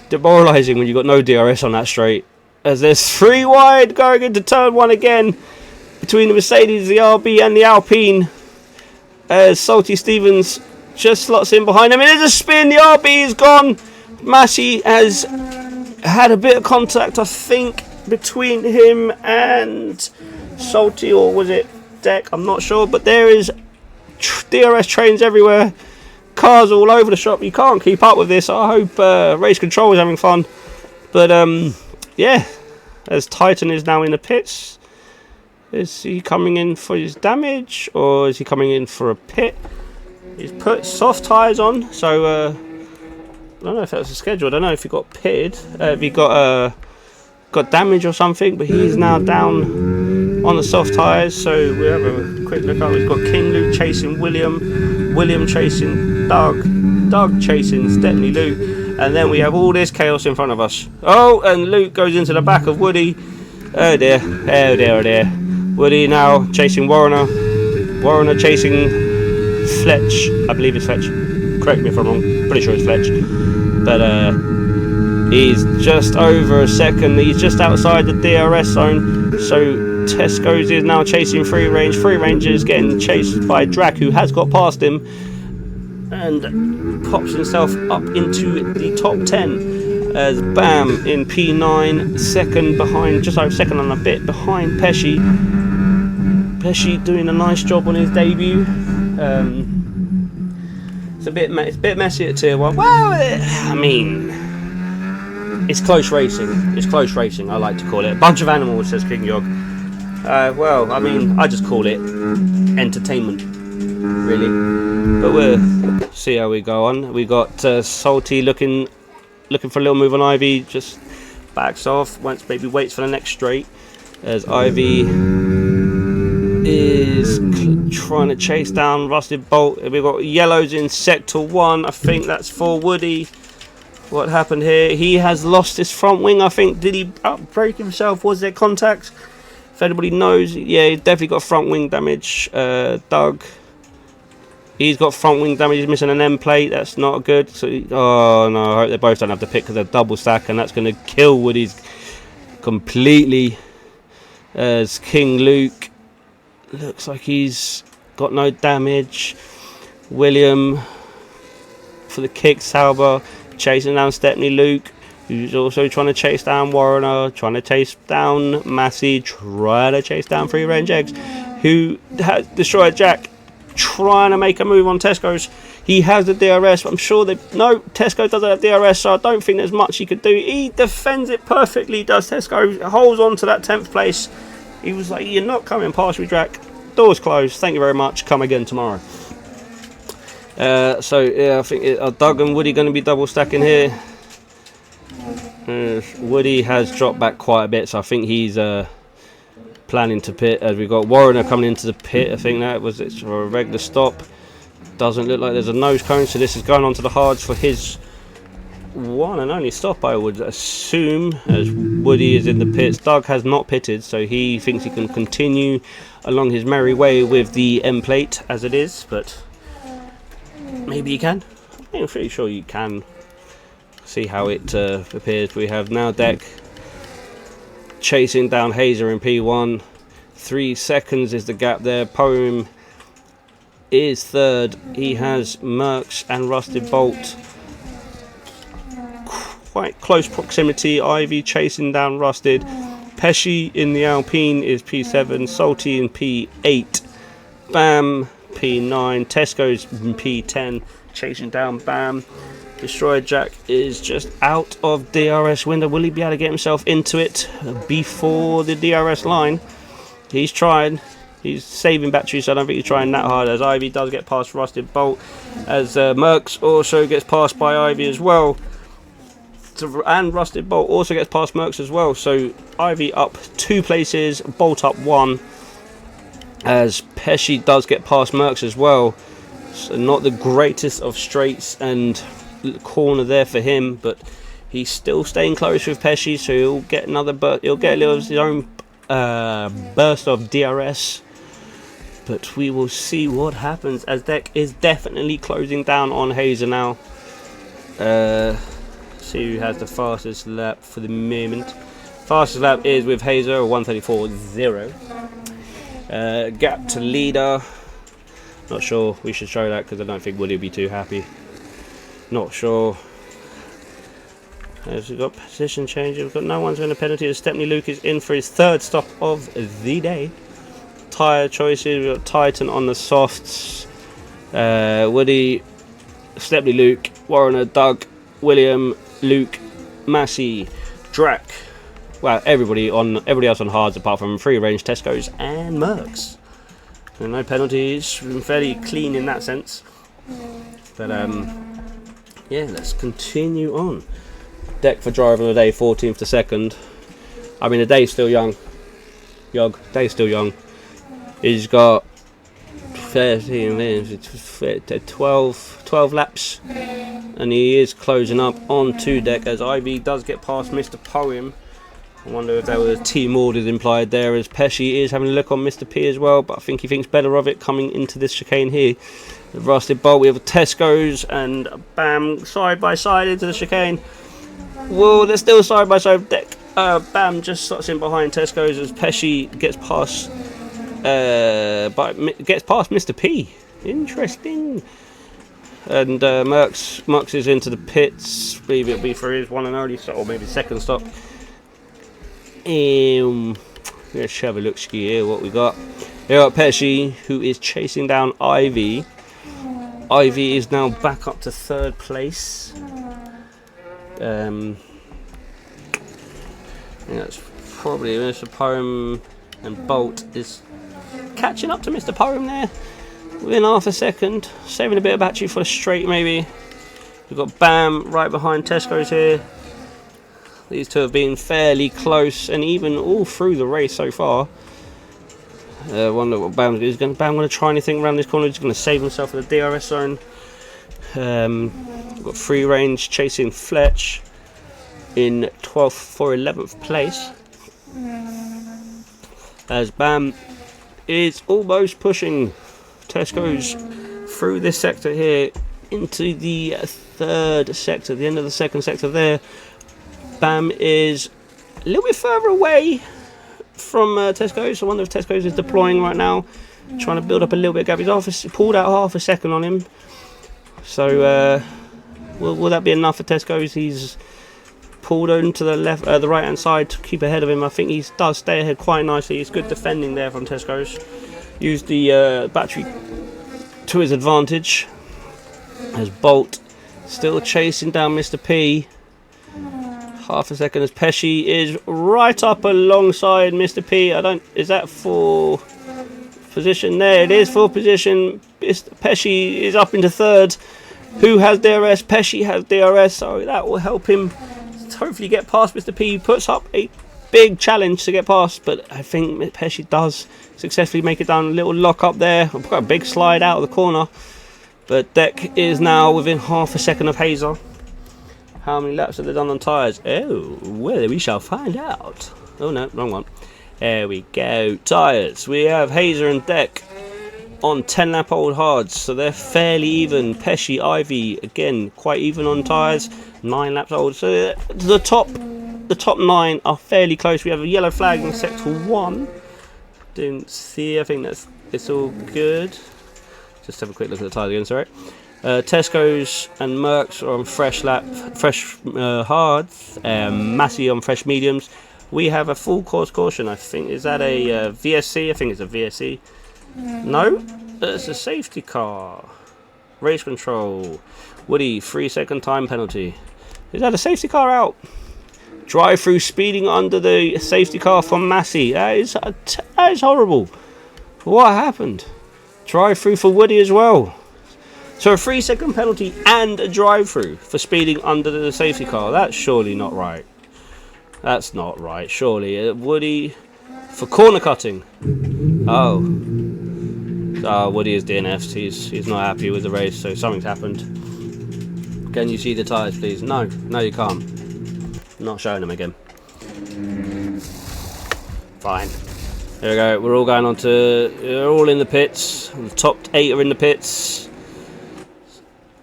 demoralising when you've got no DRS on that straight. As there's 3 wide going into turn 1 again between the Mercedes, the RB and the Alpine. As Salty Stevens just slots in behind him. And there's a spin. The RB is gone. Massey has had a bit of contact, I think, between him and Salty, or was it Deck? I'm not sure. But there is DRS trains everywhere. Cars all over the shop. You can't keep up with this. I hope Race Control is having fun. But yeah, as Titan is now in the pits. Is he coming in for his damage, or is he coming in for a pit? He's put soft tyres on, so I don't know if that was the schedule. I don't know if he got pitted, if he got damage or something. But he's now down on the soft tyres. So we have a quick look up. We've got King Luke chasing William chasing Doug chasing Stepney Luke, and then we have all this chaos in front of us. Oh, and Luke goes into the back of Woody. Oh dear, oh dear, oh dear. Woody now chasing Warner chasing Fletch. I believe it's Fletch. Correct me if I'm wrong. Pretty sure it's Fletch. But he's just over a second. He's just outside the DRS zone. So Tesco's is now chasing free range. Free range is getting chased by Drac, who has got past him and pops himself up into the top 10. As Bam in P9, second behind, just over second and a bit behind Pesci. Pesci doing a nice job on his debut. It's a bit messy at tier 1. Well, I mean, it's close racing. It's close racing, I like to call it. A bunch of animals, says King Yog. Well, I mean, I just call it entertainment, really. But we'll see how we go on. We got Salty looking for a little move on Ivy, just backs off, maybe waits for the next straight, as Ivy is trying to chase down Rusted Bolt. We've got yellows in sector 1, I think that's for Woody. What happened here? He has lost his front wing, I think. Did he break himself? Was there contact? If anybody knows, yeah, he definitely got front wing damage. Doug, he's got front wing damage. He's missing an end plate. That's not good. So, oh no, I hope they both don't have to pick because they're double stack, and that's going to kill Woody's completely. As King Luke looks like he's got no damage. William for the kick. Sauber chasing down Stepney Luke, who's also trying to chase down Warner, trying to chase down Massey, trying to chase down Free Range Eggs, who has destroyed Jack, trying to make a move on Tesco's. He has the DRS, but I'm sure no, Tesco doesn't have DRS, so I don't think there's much he could do. He defends it perfectly, does Tesco, holds on to that 10th place. He was like, you're not coming past me, Jack. Doors closed, thank you very much, come again tomorrow. So yeah, I think Doug and Woody going to be double stacking here. Woody has dropped back quite a bit, so I think he's planning to pit. As we've got Warner coming into the pit, I think that was it's for a regular stop. Doesn't look like there's a nose cone, so this is going on to the hards for his one and only stop, I would assume, as Woody is in the pits. Doug has not pitted, so he thinks he can continue along his merry way with the M plate as it is, but maybe you can. I'm pretty sure you can. See how it appears. We have now Deck chasing down Hazer in P1. 3 seconds is the gap there. Poem is third. He has Merckx and Rusted Bolt quite close proximity. Ivy chasing down Rusted. Pesci in the Alpine is P7. Salty in P8. Bam P9. Tesco's in P10 chasing down Bam. Destroyer Jack is just out of DRS window. Will he be able to get himself into it before the DRS line? He's trying. He's saving batteries, so I don't think he's trying that hard, as Ivy does get past Rusted Bolt, as Merckx also gets passed by Ivy as well. and Rusted Bolt also gets past Mercs as well. So Ivy up 2 places, Bolt up 1. As Pesci does get past Mercs as well. So not the greatest of straights and corner there for him, but he's still staying close with Pesci, so he'll get another he'll get a little his own burst of DRS. But we will see what happens, as Deck is definitely closing down on Hazer now. See who has the fastest lap for the moment. Fastest lap is with Hazer, 1:34.0. Gap to leader. Not sure we should show that because I don't think Woody will be too happy. Not sure. As we've got position change, we've got no one's going to penalty. As Stepney Luke is in for his 3rd stop of the day. Tyre choices, we've got Titan on the softs. Woody, Stepney Luke, Warrener, Doug, William, Luke, Massey, Drac. Well, everybody else on hards apart from free range Tesco's and Mercs. And no penalties, been fairly clean in that sense. But yeah, let's continue on. Deck for driver of the day, 14th to 2nd. I mean, the day's still young. Day's still young. He's got 12 laps, and he is closing up on 2 Deck as Ivy does get past Mr. Poem. I wonder if there was team orders implied there, as Pesci is having a look on Mr. P as well, but I think he thinks better of it coming into this chicane here. The Rusted Bolt, we have Tesco's and Bam side by side into the chicane. Well, they're still side by side. Deck Bam just slots in behind Tesco's as Pesci gets past Mr. P. Interesting. And Mercs is into the pits. Maybe it'll be for his one and only stop, or maybe 2nd stop. Let's have a look here what we got. Here got Pesci, who is chasing down Ivy. Ivy is now back up to 3rd place. That's probably Mr. Poem, and Bolt is catching up to Mr. Poem there within half a second, saving a bit of battery for the straight maybe. We've got Bam right behind Tesco's here. These two have been fairly close and even all through the race so far. I wonder what Bam is going to. Bam going to try anything around this corner. He's going to save himself for the DRS zone. We've got free range chasing Fletch in 12th for 11th place. As Bam is almost pushing Tesco's through this sector here into the 3rd sector, the end of the 2nd sector there. Bam is a little bit further away from Tesco's. I wonder if Tesco's is deploying right now, trying to build up a little bit of gap. He's pulled out half a second on him. So will that be enough for Tesco's? He's pulled into the the right hand side to keep ahead of him. I think he does stay ahead quite nicely. It's good defending there from Tesco's. Used the battery to his advantage. As Bolt still chasing down Mr. P. Half a second as Pesci is right up alongside Mr. P. Is that for position? There it is, for position. Pesci is up into 3rd. Who has DRS? Pesci has DRS, so that will help him hopefully get past Mr. P. He puts up a big challenge to get past, but I think Pesci does successfully make it down. A little lock up there. I've got a big slide out of the corner, but Deck is now within half a second of Hazer. How many laps have they done on tyres? Oh, well, we shall find out. Oh no, wrong one. There we go. Tyres. We have Hazer and Deck on 10 lap old hards, so they're fairly even. Pesci, Ivy, again, quite even on tyres. 9 laps old. So the top 9 are fairly close. We have a yellow flag in sector 1. Didn't see. I think it's all good. Just have a quick look at the tyres again. Sorry. Tesco's and Mercs are on fresh hards. Massey on fresh mediums. We have a full course caution. I think is that a VSC? I think it's a VSC. No, it's a safety car. Race control. Woody, 3-second time penalty. Is that a safety car out? Drive through speeding under the safety car from Massey. That is horrible. What happened? Drive through for Woody as well. So a 3-second penalty and a drive-through for speeding under the safety car. That's surely not right. That's not right, surely. Woody for corner cutting. Oh. Woody is DNF'd. He's not happy with the race, so something's happened. Can you see the tyres, please? No, you can't. I'm not showing them again. Fine. There we go. We're all going on to. We're all in the pits. The top 8 are in the pits.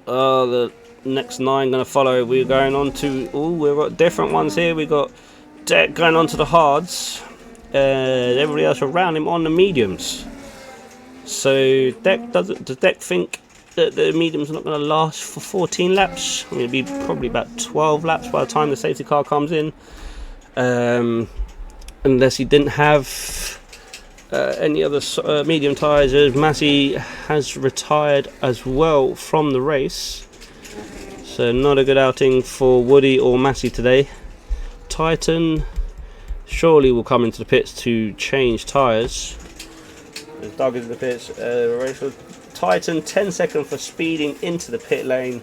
The next 9 going to follow. We're going on to. We've got different ones here. We've got Deck going on to the hards. Everybody else around him on the mediums. So does Deck think that the mediums are not going to last for 14 laps? I mean, it'll be probably about 12 laps by the time the safety car comes in. Unless he didn't have any other medium tyres, as Massey has retired as well from the race. So not a good outing for Woody or Massey today. Titan surely will come into the pits to change tyres. There's Doug in the pits. Race with Titan 10 seconds for speeding into the pit lane.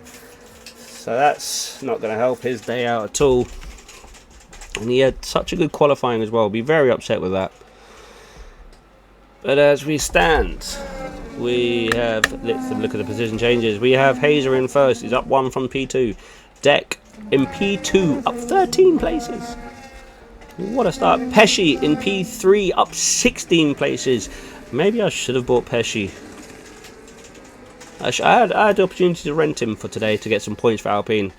So that's not going to help his day out at all. And he had such a good qualifying as well. Be very upset with that. But as we stand, we have, let's look at the position changes. We have Hazer in first. He's up 1 from P2. Deck in P2, up 13 places. What a start. Pesci in P3, up 16 places. Maybe I should have bought Pesci. I had the opportunity to rent him for today to get some points for Alpine,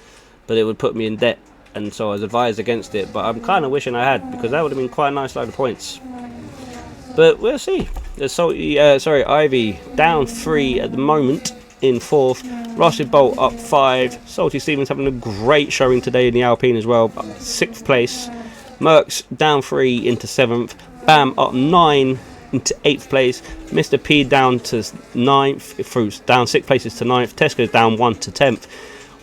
but it would put me in debt, and so I was advised against it. But I'm kind of wishing I had, because that would have been quite a nice load of points. But we'll see. There's Ivy down 3 at the moment in 4th. Rossi Bolt up 5. Salty Stevens having a great showing today in the Alpine as well, up 6th place. Merckx down 3 into 7th. Bam up 9 into 8th place. Mr. P down to 9th, down 6 places to 9th. Tesco's down 1 to 10th.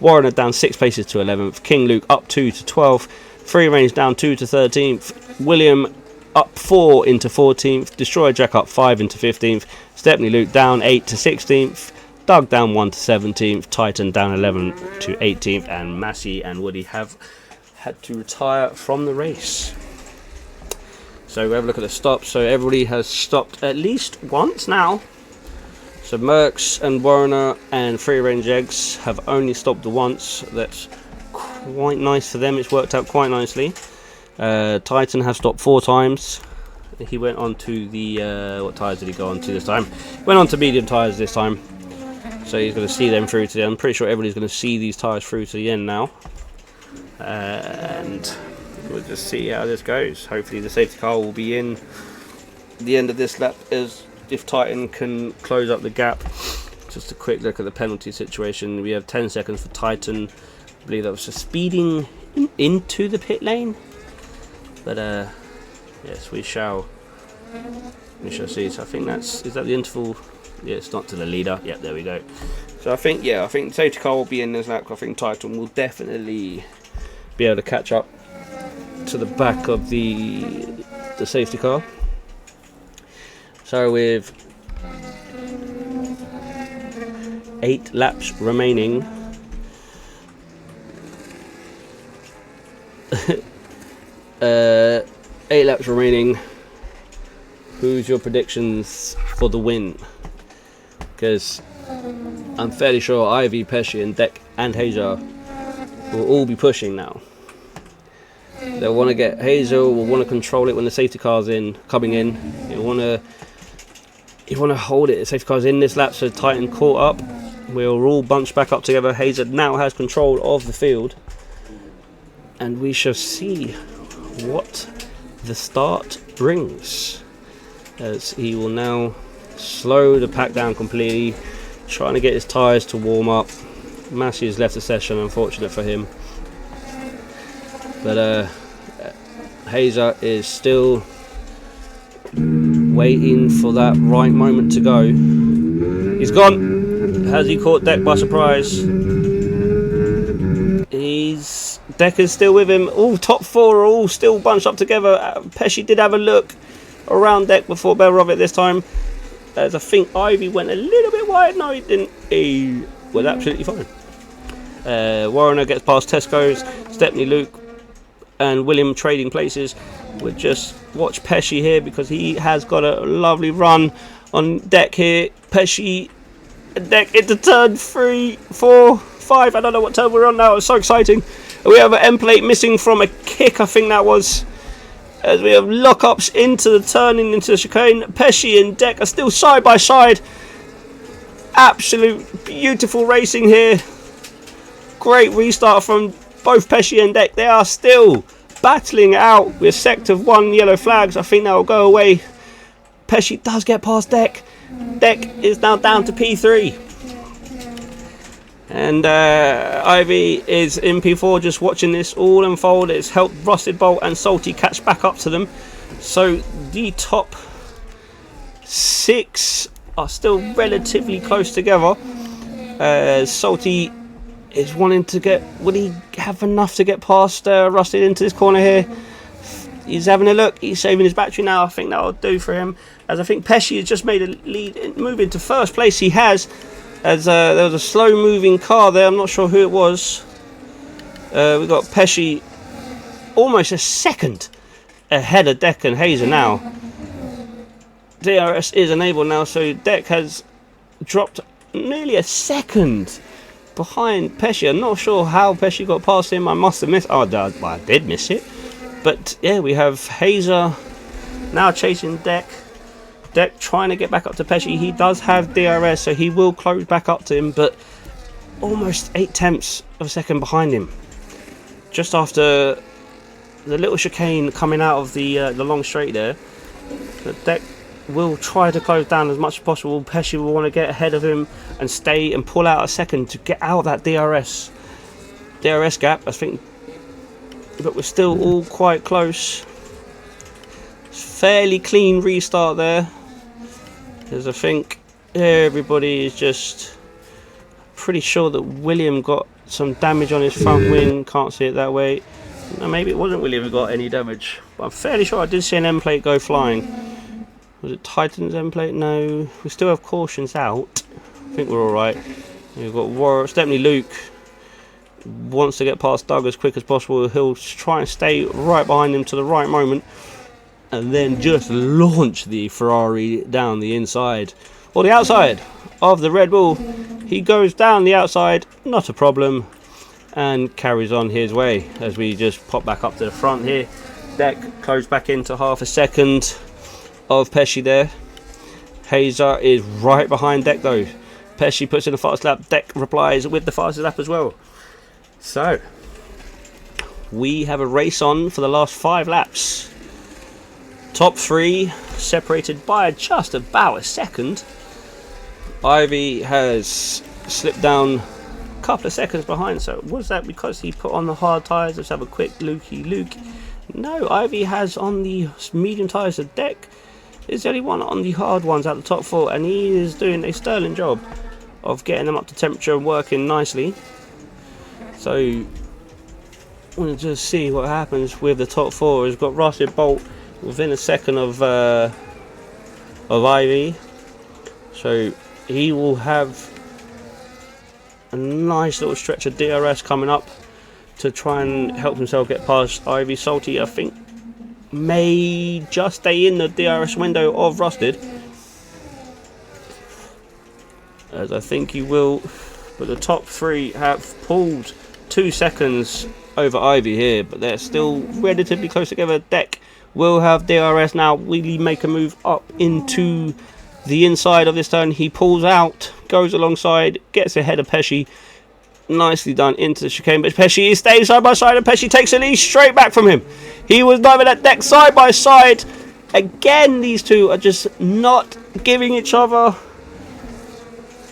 Warner down 6 places to 11th. King Luke up 2 to 12th. Free Range down 2 to 13th. William up 4 into 14th. Destroyer Jack up 5 into 15th. Stepney Luke down 8 to 16th. Doug down 1 to 17th. Titan down 11 to 18th. And Massey and Woody have had to retire from the race. So we have a look at the stops. So everybody has stopped at least once now. So Merckx and Warner and Free Range Eggs have only stopped once. That's quite nice for them. It's worked out quite nicely. Titan has stopped 4 times. He went on to the what tyres did he go on to this time? Went on to medium tyres this time. So he's going to see them through to the end. I'm pretty sure everybody's going to see these tyres through to the end now. And we'll just see how this goes. Hopefully the safety car will be in the end of this lap, as if Titan can close up the gap. Just a quick look at the penalty situation. We have 10 seconds for Titan. I believe that was just speeding into the pit lane. But yes, we shall see. So I think is that the interval? Yeah, it's not to the leader. Yeah, there we go. So I think the safety car will be in this lap. I think Titan will definitely be able to catch up to the back of the safety car. So with 8 laps remaining. 8 laps remaining. Who's your predictions for the win? Because I'm fairly sure Ivy, Pesci and Deck and Hazer will all be pushing now. They'll want to get Hazel will want to control it when the safety car's coming in. You want to hold it. The safety car's in this lap, so Titan caught up. We're all bunched back up together. Hazer now has control of the field, and we shall see what the start brings, as he will now slow the pack down completely, trying to get his tyres to warm up. Massey has left the session, unfortunate for him. But Hazer is still waiting for that right moment to go. He's gone. Has he caught Deck by surprise? Deck is still with him. All top 4 are all still bunched up together. Pesci did have a look around Deck before Belrovic this time, as I think Ivy went a little bit wide. No, he didn't. He was absolutely fine. Warner gets past Tesco's, Stepney Luke and William trading places. We'll just watch Pesci here because he has got a lovely run on deck here. Pesci, deck into turn 3, 4, 5. I don't know what turn we're on now. It's so exciting. We have an end plate missing from a kick, I think that was. As we have lockups into the turning into the chicane. Pesci and Deck are still side by side. Absolute beautiful racing here. Great restart from both Pesci and Deck. They are still battling out with sector 1 yellow flags. I think that will go away. Pesci does get past Deck. Deck is now down to P3. And Ivy is in P4 just watching this all unfold. It's helped Rusted Bolt and Salty catch back up to them. So the top 6 are still relatively close together. Salty is wanting to get... Would he have enough to get past Rusted into this corner here? He's having a look. He's saving his battery now. I think that will do for him. As I think Pesci has just made a lead move into first place. He has... As there was a slow moving car there, I'm not sure who it was. We've got Pesci almost a second ahead of Deck and Hazer now. DRS is enabled now, so Deck has dropped nearly a second behind Pesci. I'm not sure how Pesci got past him. I must have missed. Oh, I did miss it. But yeah, we have Hazer now chasing Deck. Deck trying to get back up to Pesci. He does have DRS, so he will close back up to him, but almost 0.8 of a second behind him. Just after the little chicane coming out of the long straight there, the Deck will try to close down as much as possible. Pesci will want to get ahead of him and stay and pull out a second to get out of that DRS gap, I think. But we're still all quite close. Fairly clean restart there. Because I think everybody is just pretty sure that William got some damage on his front wing. Can't see it that way. No, maybe it wasn't William who got any damage. But I'm fairly sure I did see an end plate go flying. Was it Titan's end plate? No. We still have cautions out. I think we're alright. We've got Stepney Luke. Wants to get past Doug as quick as possible. He'll try and stay right behind him to the right moment. And then just launch the Ferrari down the inside or the outside of the Red Bull. He goes down the outside, not a problem, and carries on his way as we just pop back up to the front here. Deck closed back into half a second of Pesci there. Hazer is right behind Deck though. Pesci puts in a fast lap. Deck replies with the fastest lap as well. So we have a race on for the last 5 laps. Top 3 separated by just about a second. Ivy has slipped down a couple of seconds behind. So was that because he put on the hard tyres? Let's have a quick looky look. No, Ivy has on the medium tyres. The Deck is the only one on the hard ones out of the top 4, and he is doing a sterling job of getting them up to temperature and working nicely. So we'll just see what happens with the top 4. We've got Rusted Bolt within a second of Ivy, so he will have a nice little stretch of DRS coming up to try and help himself get past Ivy. Salty, I think, may just stay in the DRS window of Rusted, as I think he will, but the top 3 have pulled 2 seconds over Ivy here, but they're still relatively close together. Deck will have DRS now. Will he make a move up into the inside of this turn? He pulls out, goes alongside, gets ahead of Pesci. Nicely done into the chicane, but Pesci is staying side by side, and Pesci takes a lead straight back from him. He was driving that Deck side by side. Again, these two are just not giving each other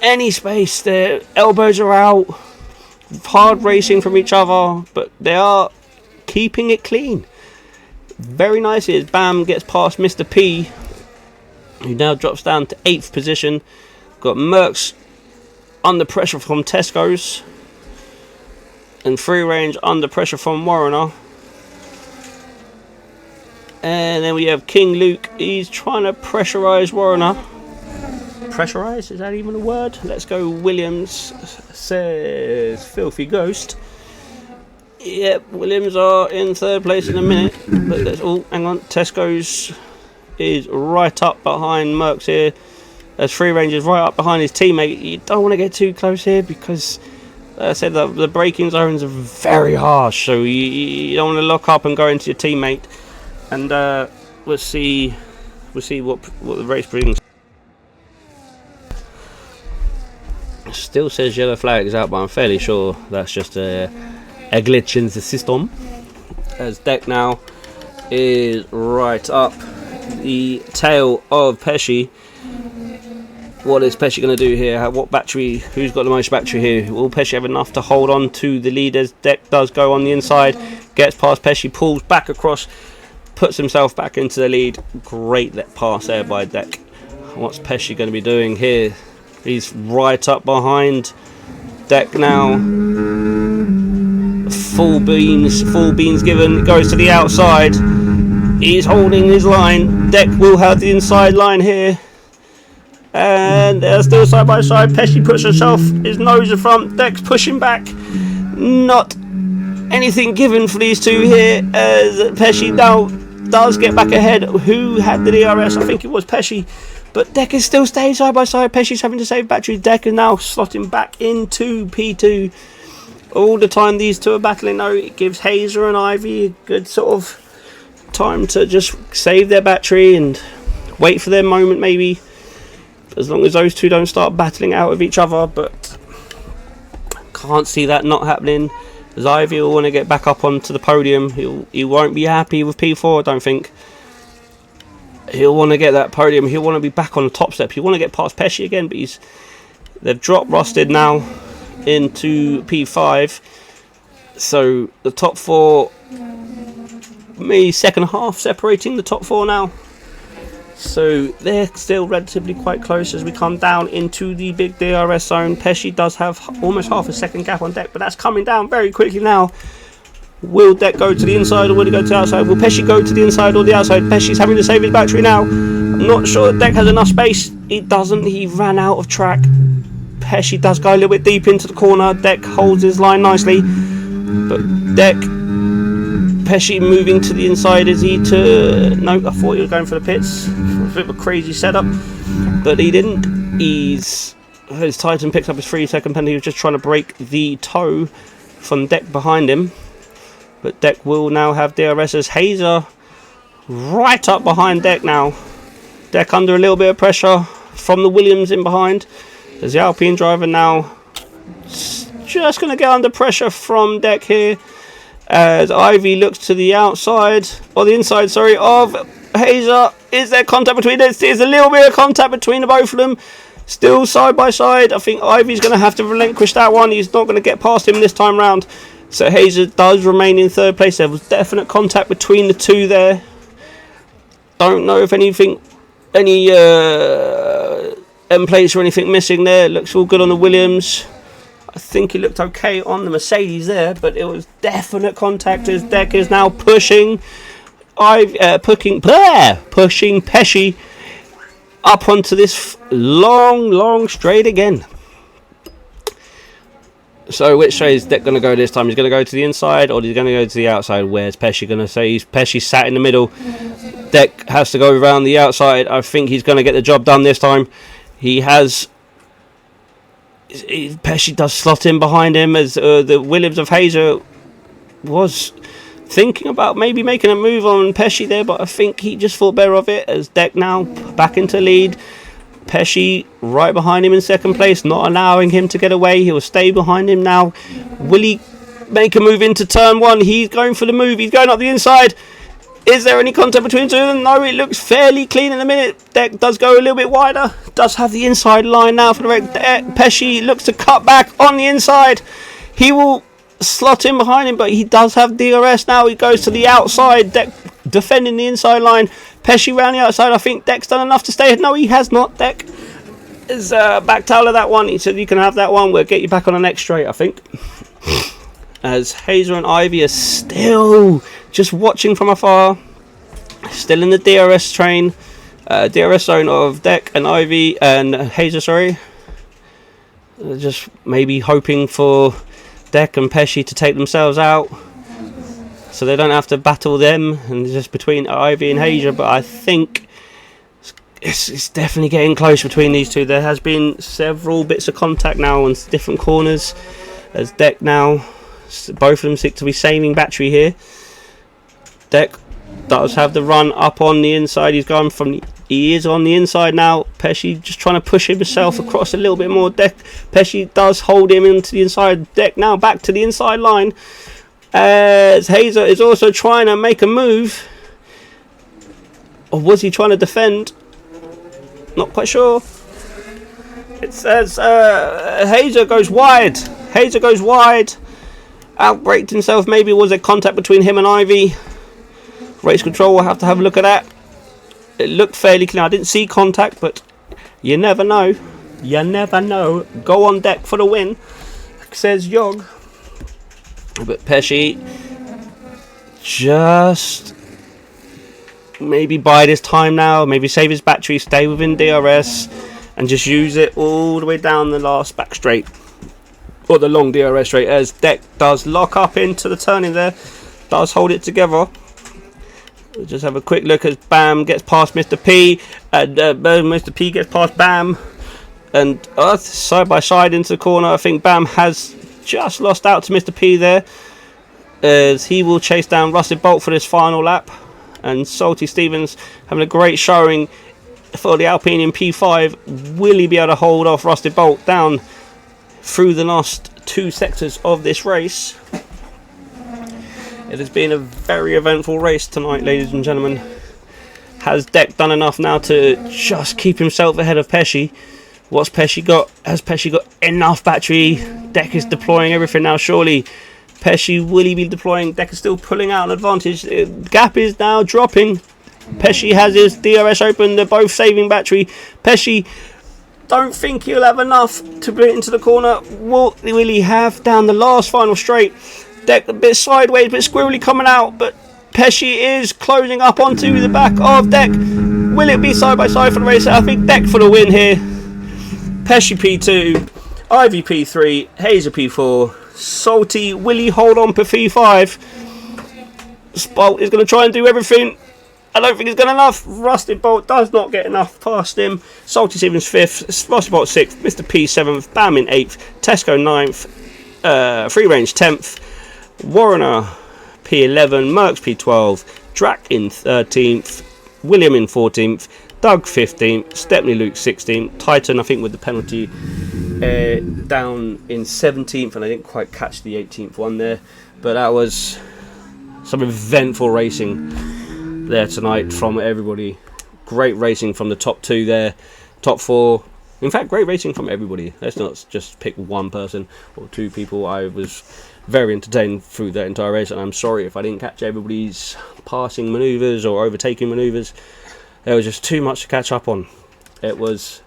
any space. Their elbows are out, hard racing from each other, but they are keeping it clean. Very nicely as Bam gets past Mr. P, who now drops down to 8th position. Got Mercs under pressure from Tesco's, and Free Range under pressure from Warrener. And then we have King Luke. He's trying to pressurise Warrener. pressurised, is that even a word? Let's go. Williams says Filthy Ghost. Yep, Williams are in third place in a minute. But let's hang on. Tesco's is right up behind Merckx here. As Free Range is right up behind his teammate. You don't want to get too close here because I said the braking zones are very harsh, so you don't want to lock up and go into your teammate. And we'll see what the race brings. Still says yellow flag is out, but I'm fairly sure that's just a glitch in the system. As Deck now is right up the tail of Pesci. What is Pesci going to do here? What battery? Who's got the most battery here? Will Pesci have enough to hold on to the lead as Deck does go on the inside? Gets past Pesci, pulls back across, puts himself back into the lead. Great pass there by Deck. What's Pesci going to be doing here? He's right up behind Deck now. Full beans given. Goes to the outside. He's holding his line. Deck will have the inside line here. And they're still side by side. Pesci puts himself, his nose in front. Deck's pushing back. Not anything given for these two here. As Pesci now does get back ahead. Who had the DRS? I think it was Pesci. But Deck is still staying side by side. Pesci's having to save battery. Deck is now slotting back into P2. All the time these two are battling though, it gives Hazer and Ivy a good sort of time to just save their battery and wait for their moment maybe. As long as those two don't start battling out with each other, but can't see that not happening. As Ivy will want to get back up onto the podium. He won't be happy with P4, I don't think. He'll want to get that podium. He'll want to be back on the top step. He'll want to get past Pesci again, but they've dropped Rusted now into P5. So the top four, maybe second half separating the top four now. So they're still relatively quite close as we come down into the big DRS zone. Pesci does have almost half a second gap on Deck, but that's coming down very quickly now. Will Deck go to the inside or will he go to the outside? Will Pesci go to the inside or the outside? Pesci's having to save his battery now. I'm not sure Deck has enough space. He doesn't. He ran out of track. Pesci does go a little bit deep into the corner. Deck holds his line nicely. But Deck... Pesci moving to the inside, is he to... No, I thought he was going for the pits. A bit of a crazy setup. But he didn't. His Titan picked up his 3-second penalty. He was just trying to break the toe from Deck behind him. But Deck will now have DRS as Hazer right up behind Deck now. Deck under a little bit of pressure from the Williams in behind. There's the Alpine driver now. Just going to get under pressure from Deck here. As Ivy looks to the outside, or the inside, sorry, of Hazer. Is there contact between them? There's a little bit of contact between the both of them. Still side by side. I think Ivy's going to have to relinquish that one. He's not going to get past him this time round. So Hazer does remain in third place. There was definite contact between the two there. Don't know if any end plates or anything missing there. Looks all good on the Williams. I think it looked okay on the Mercedes there, but it was definite contact as Deck is now pushing Pesci up onto this long straight again. So which way is Deck going to go this time? He's going to go to the inside or he's going to go to the outside? Where's Pesci going to say? Pesci sat in the middle. Deck has to go around the outside. I think he's going to get the job done this time. He has... Pesci does slot in behind him as the Williams of Hazer was thinking about maybe making a move on Pesci there, but I think he just thought better of it as Deck now back into lead. Pesci right behind him in second place, not allowing him to get away. He'll stay behind him now. Will he make a move into turn one? He's going for the move. He's going up the inside. Is there any contact between two of them? No, it looks fairly clean in a minute. Deck does go a little bit wider. Does have the inside line now for the wreck. Pesci looks to cut back on the inside. He will slot in behind him, but he does have DRS now. He goes to the outside. Deck defending the inside line. Pesci round the outside. I think Deck's done enough to stay ahead. No, he has not. Deck is back tail of that one. He said, you can have that one. We'll get you back on the next straight, I think. As Hazer and Ivy are still just watching from afar. Still in the DRS train. DRS zone of Deck and Ivy and Hazer, sorry. Just maybe hoping for Deck and Pesci to take themselves out, so they don't have to battle them, and just between Ivy and Hazer. But I think it's definitely getting close between these two. There has been several bits of contact now on different corners, as Deck now, both of them seem to be saving battery here. Deck does have the run up on the inside. He is on the inside now. Pesci just trying to push himself across a little bit more. Pesci does hold him into the inside. Deck now back to the inside line, as Hazer is also trying to make a move. Or was he trying to defend? Not quite sure. It says Hazer goes wide. Hazer goes wide. Outbraked himself. Maybe was a contact between him and Ivy. Race control will have to have a look at that. It looked fairly clean. I didn't see contact, but you never know. You never know. Go on Deck for the win, says Yog. But Pesci just maybe bide his time now. Maybe save his battery, stay within DRS, and just use it all the way down the last back straight, or the long DRS straight, as Deck does lock up into the turning there. Does hold it together. We'll just have a quick look as Bam gets past Mr. P, and Mr. P gets past Bam, and side by side into the corner. I think Bam has just lost out to Mr. P there, as he will chase down Rusted Bolt for this final lap. And Salty Stevens having a great showing for the Alpine in P5. Will he be able to hold off Rusted Bolt down through the last two sectors of this race? It has been a very eventful race tonight, ladies and gentlemen. Has Deck done enough now to just keep himself ahead of Pesci? What's Pesci got? Has Pesci got enough battery? Deck is deploying everything now, surely. Pesci, will he be deploying? Deck is still pulling out an advantage. Gap is now dropping. Pesci has his DRS open. They're both saving battery. Pesci, don't think he'll have enough to bring it into the corner. What will he have down the last final straight? Deck a bit sideways, a bit squirrely coming out, but Pesci is closing up onto the back of Deck. Will it be side by side for the race? I think Deck for the win here. Pesci P2, Ivy P3, Hazer P4, Salty, will he hold on for P5? Bolt is going to try and do everything. I don't think he's got enough. Rusted Bolt does not get enough past him. Salty Stevens 5th, Rusted Bolt 6th, Mr. P 7th, Bam in 8th, Tesco 9th, Free Range 10th, Warrener P11, Merckx P12, Drac in 13th, William in 14th, Doug 15th, Stepney Luke 16th, Titan I think with the penalty down in 17th, and I didn't quite catch the 18th one there, but that was some eventful racing there tonight from everybody. Great racing from the top two there, top four. In fact, great racing from everybody. Let's not just pick one person or two people. I was very entertained through that entire race, and I'm sorry if I didn't catch everybody's passing manoeuvres or overtaking manoeuvres. There was just too much to catch up on. It was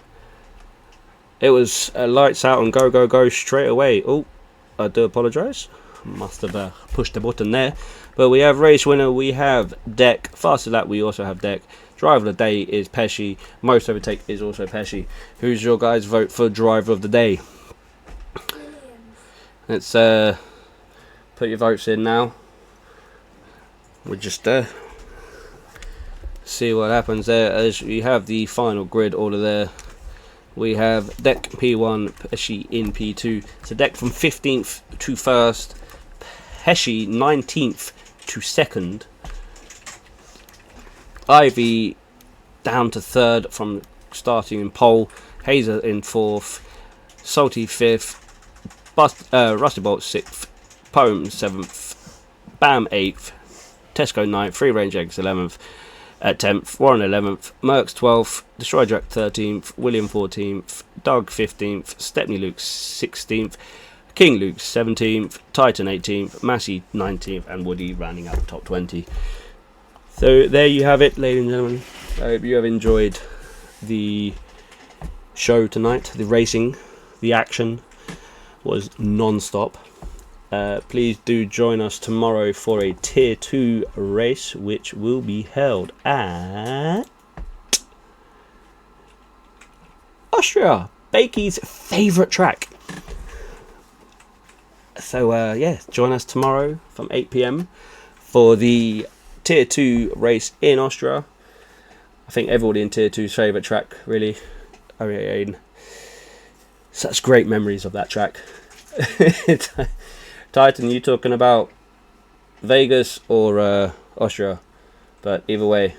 lights out and go straight away. Oh, I do apologise. Must have pushed the button there. But we have race winner. We have Deck. Fastest lap. We also have Deck. Driver of the day is Pesci. Most overtake is also Pesci. Who's your guys' vote for driver of the day? Let's put your votes in now. We'll just see what happens there as we have the final grid order there. We have Deck P1, Pesci in P2. So Deck from 15th to 1st, Pesci 19th to 2nd, Ivy down to 3rd from starting in pole, Hazer in 4th, Salty 5th, Rusty Bolt 6th, Poem 7th, Bam 8th, Tesco 9th, Free Range Eggs 11th, at 10th, Warren 11th, Merckx 12th, Destroy Jack 13th, William 14th, Doug 15th, Stepney Luke 16th, King Luke 17th, Titan 18th, Massey 19th, and Woody rounding out the top 20. So there you have it, ladies and gentlemen. I hope you have enjoyed the show tonight. The racing, the action was non-stop. Please do join us tomorrow for a tier 2 race, which will be held at Austria, Bakey's favourite track. So yeah, join us tomorrow from 8 p.m. for the Tier 2 race in Austria. I think everybody in Tier 2's favourite track, really. I mean, such great memories of that track. Titan, you talking about Vegas or Austria? But either way,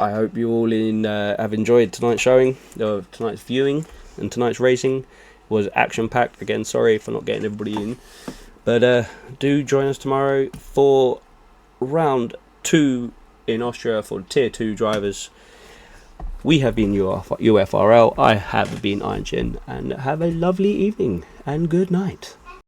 I hope you all have enjoyed tonight's showing, or tonight's viewing, and tonight's racing was action-packed. Again, sorry for not getting everybody in, but do join us tomorrow for round 2 in Austria for Tier 2 drivers. We have been UFRL. I have been Iron Chin, and have a lovely evening and good night.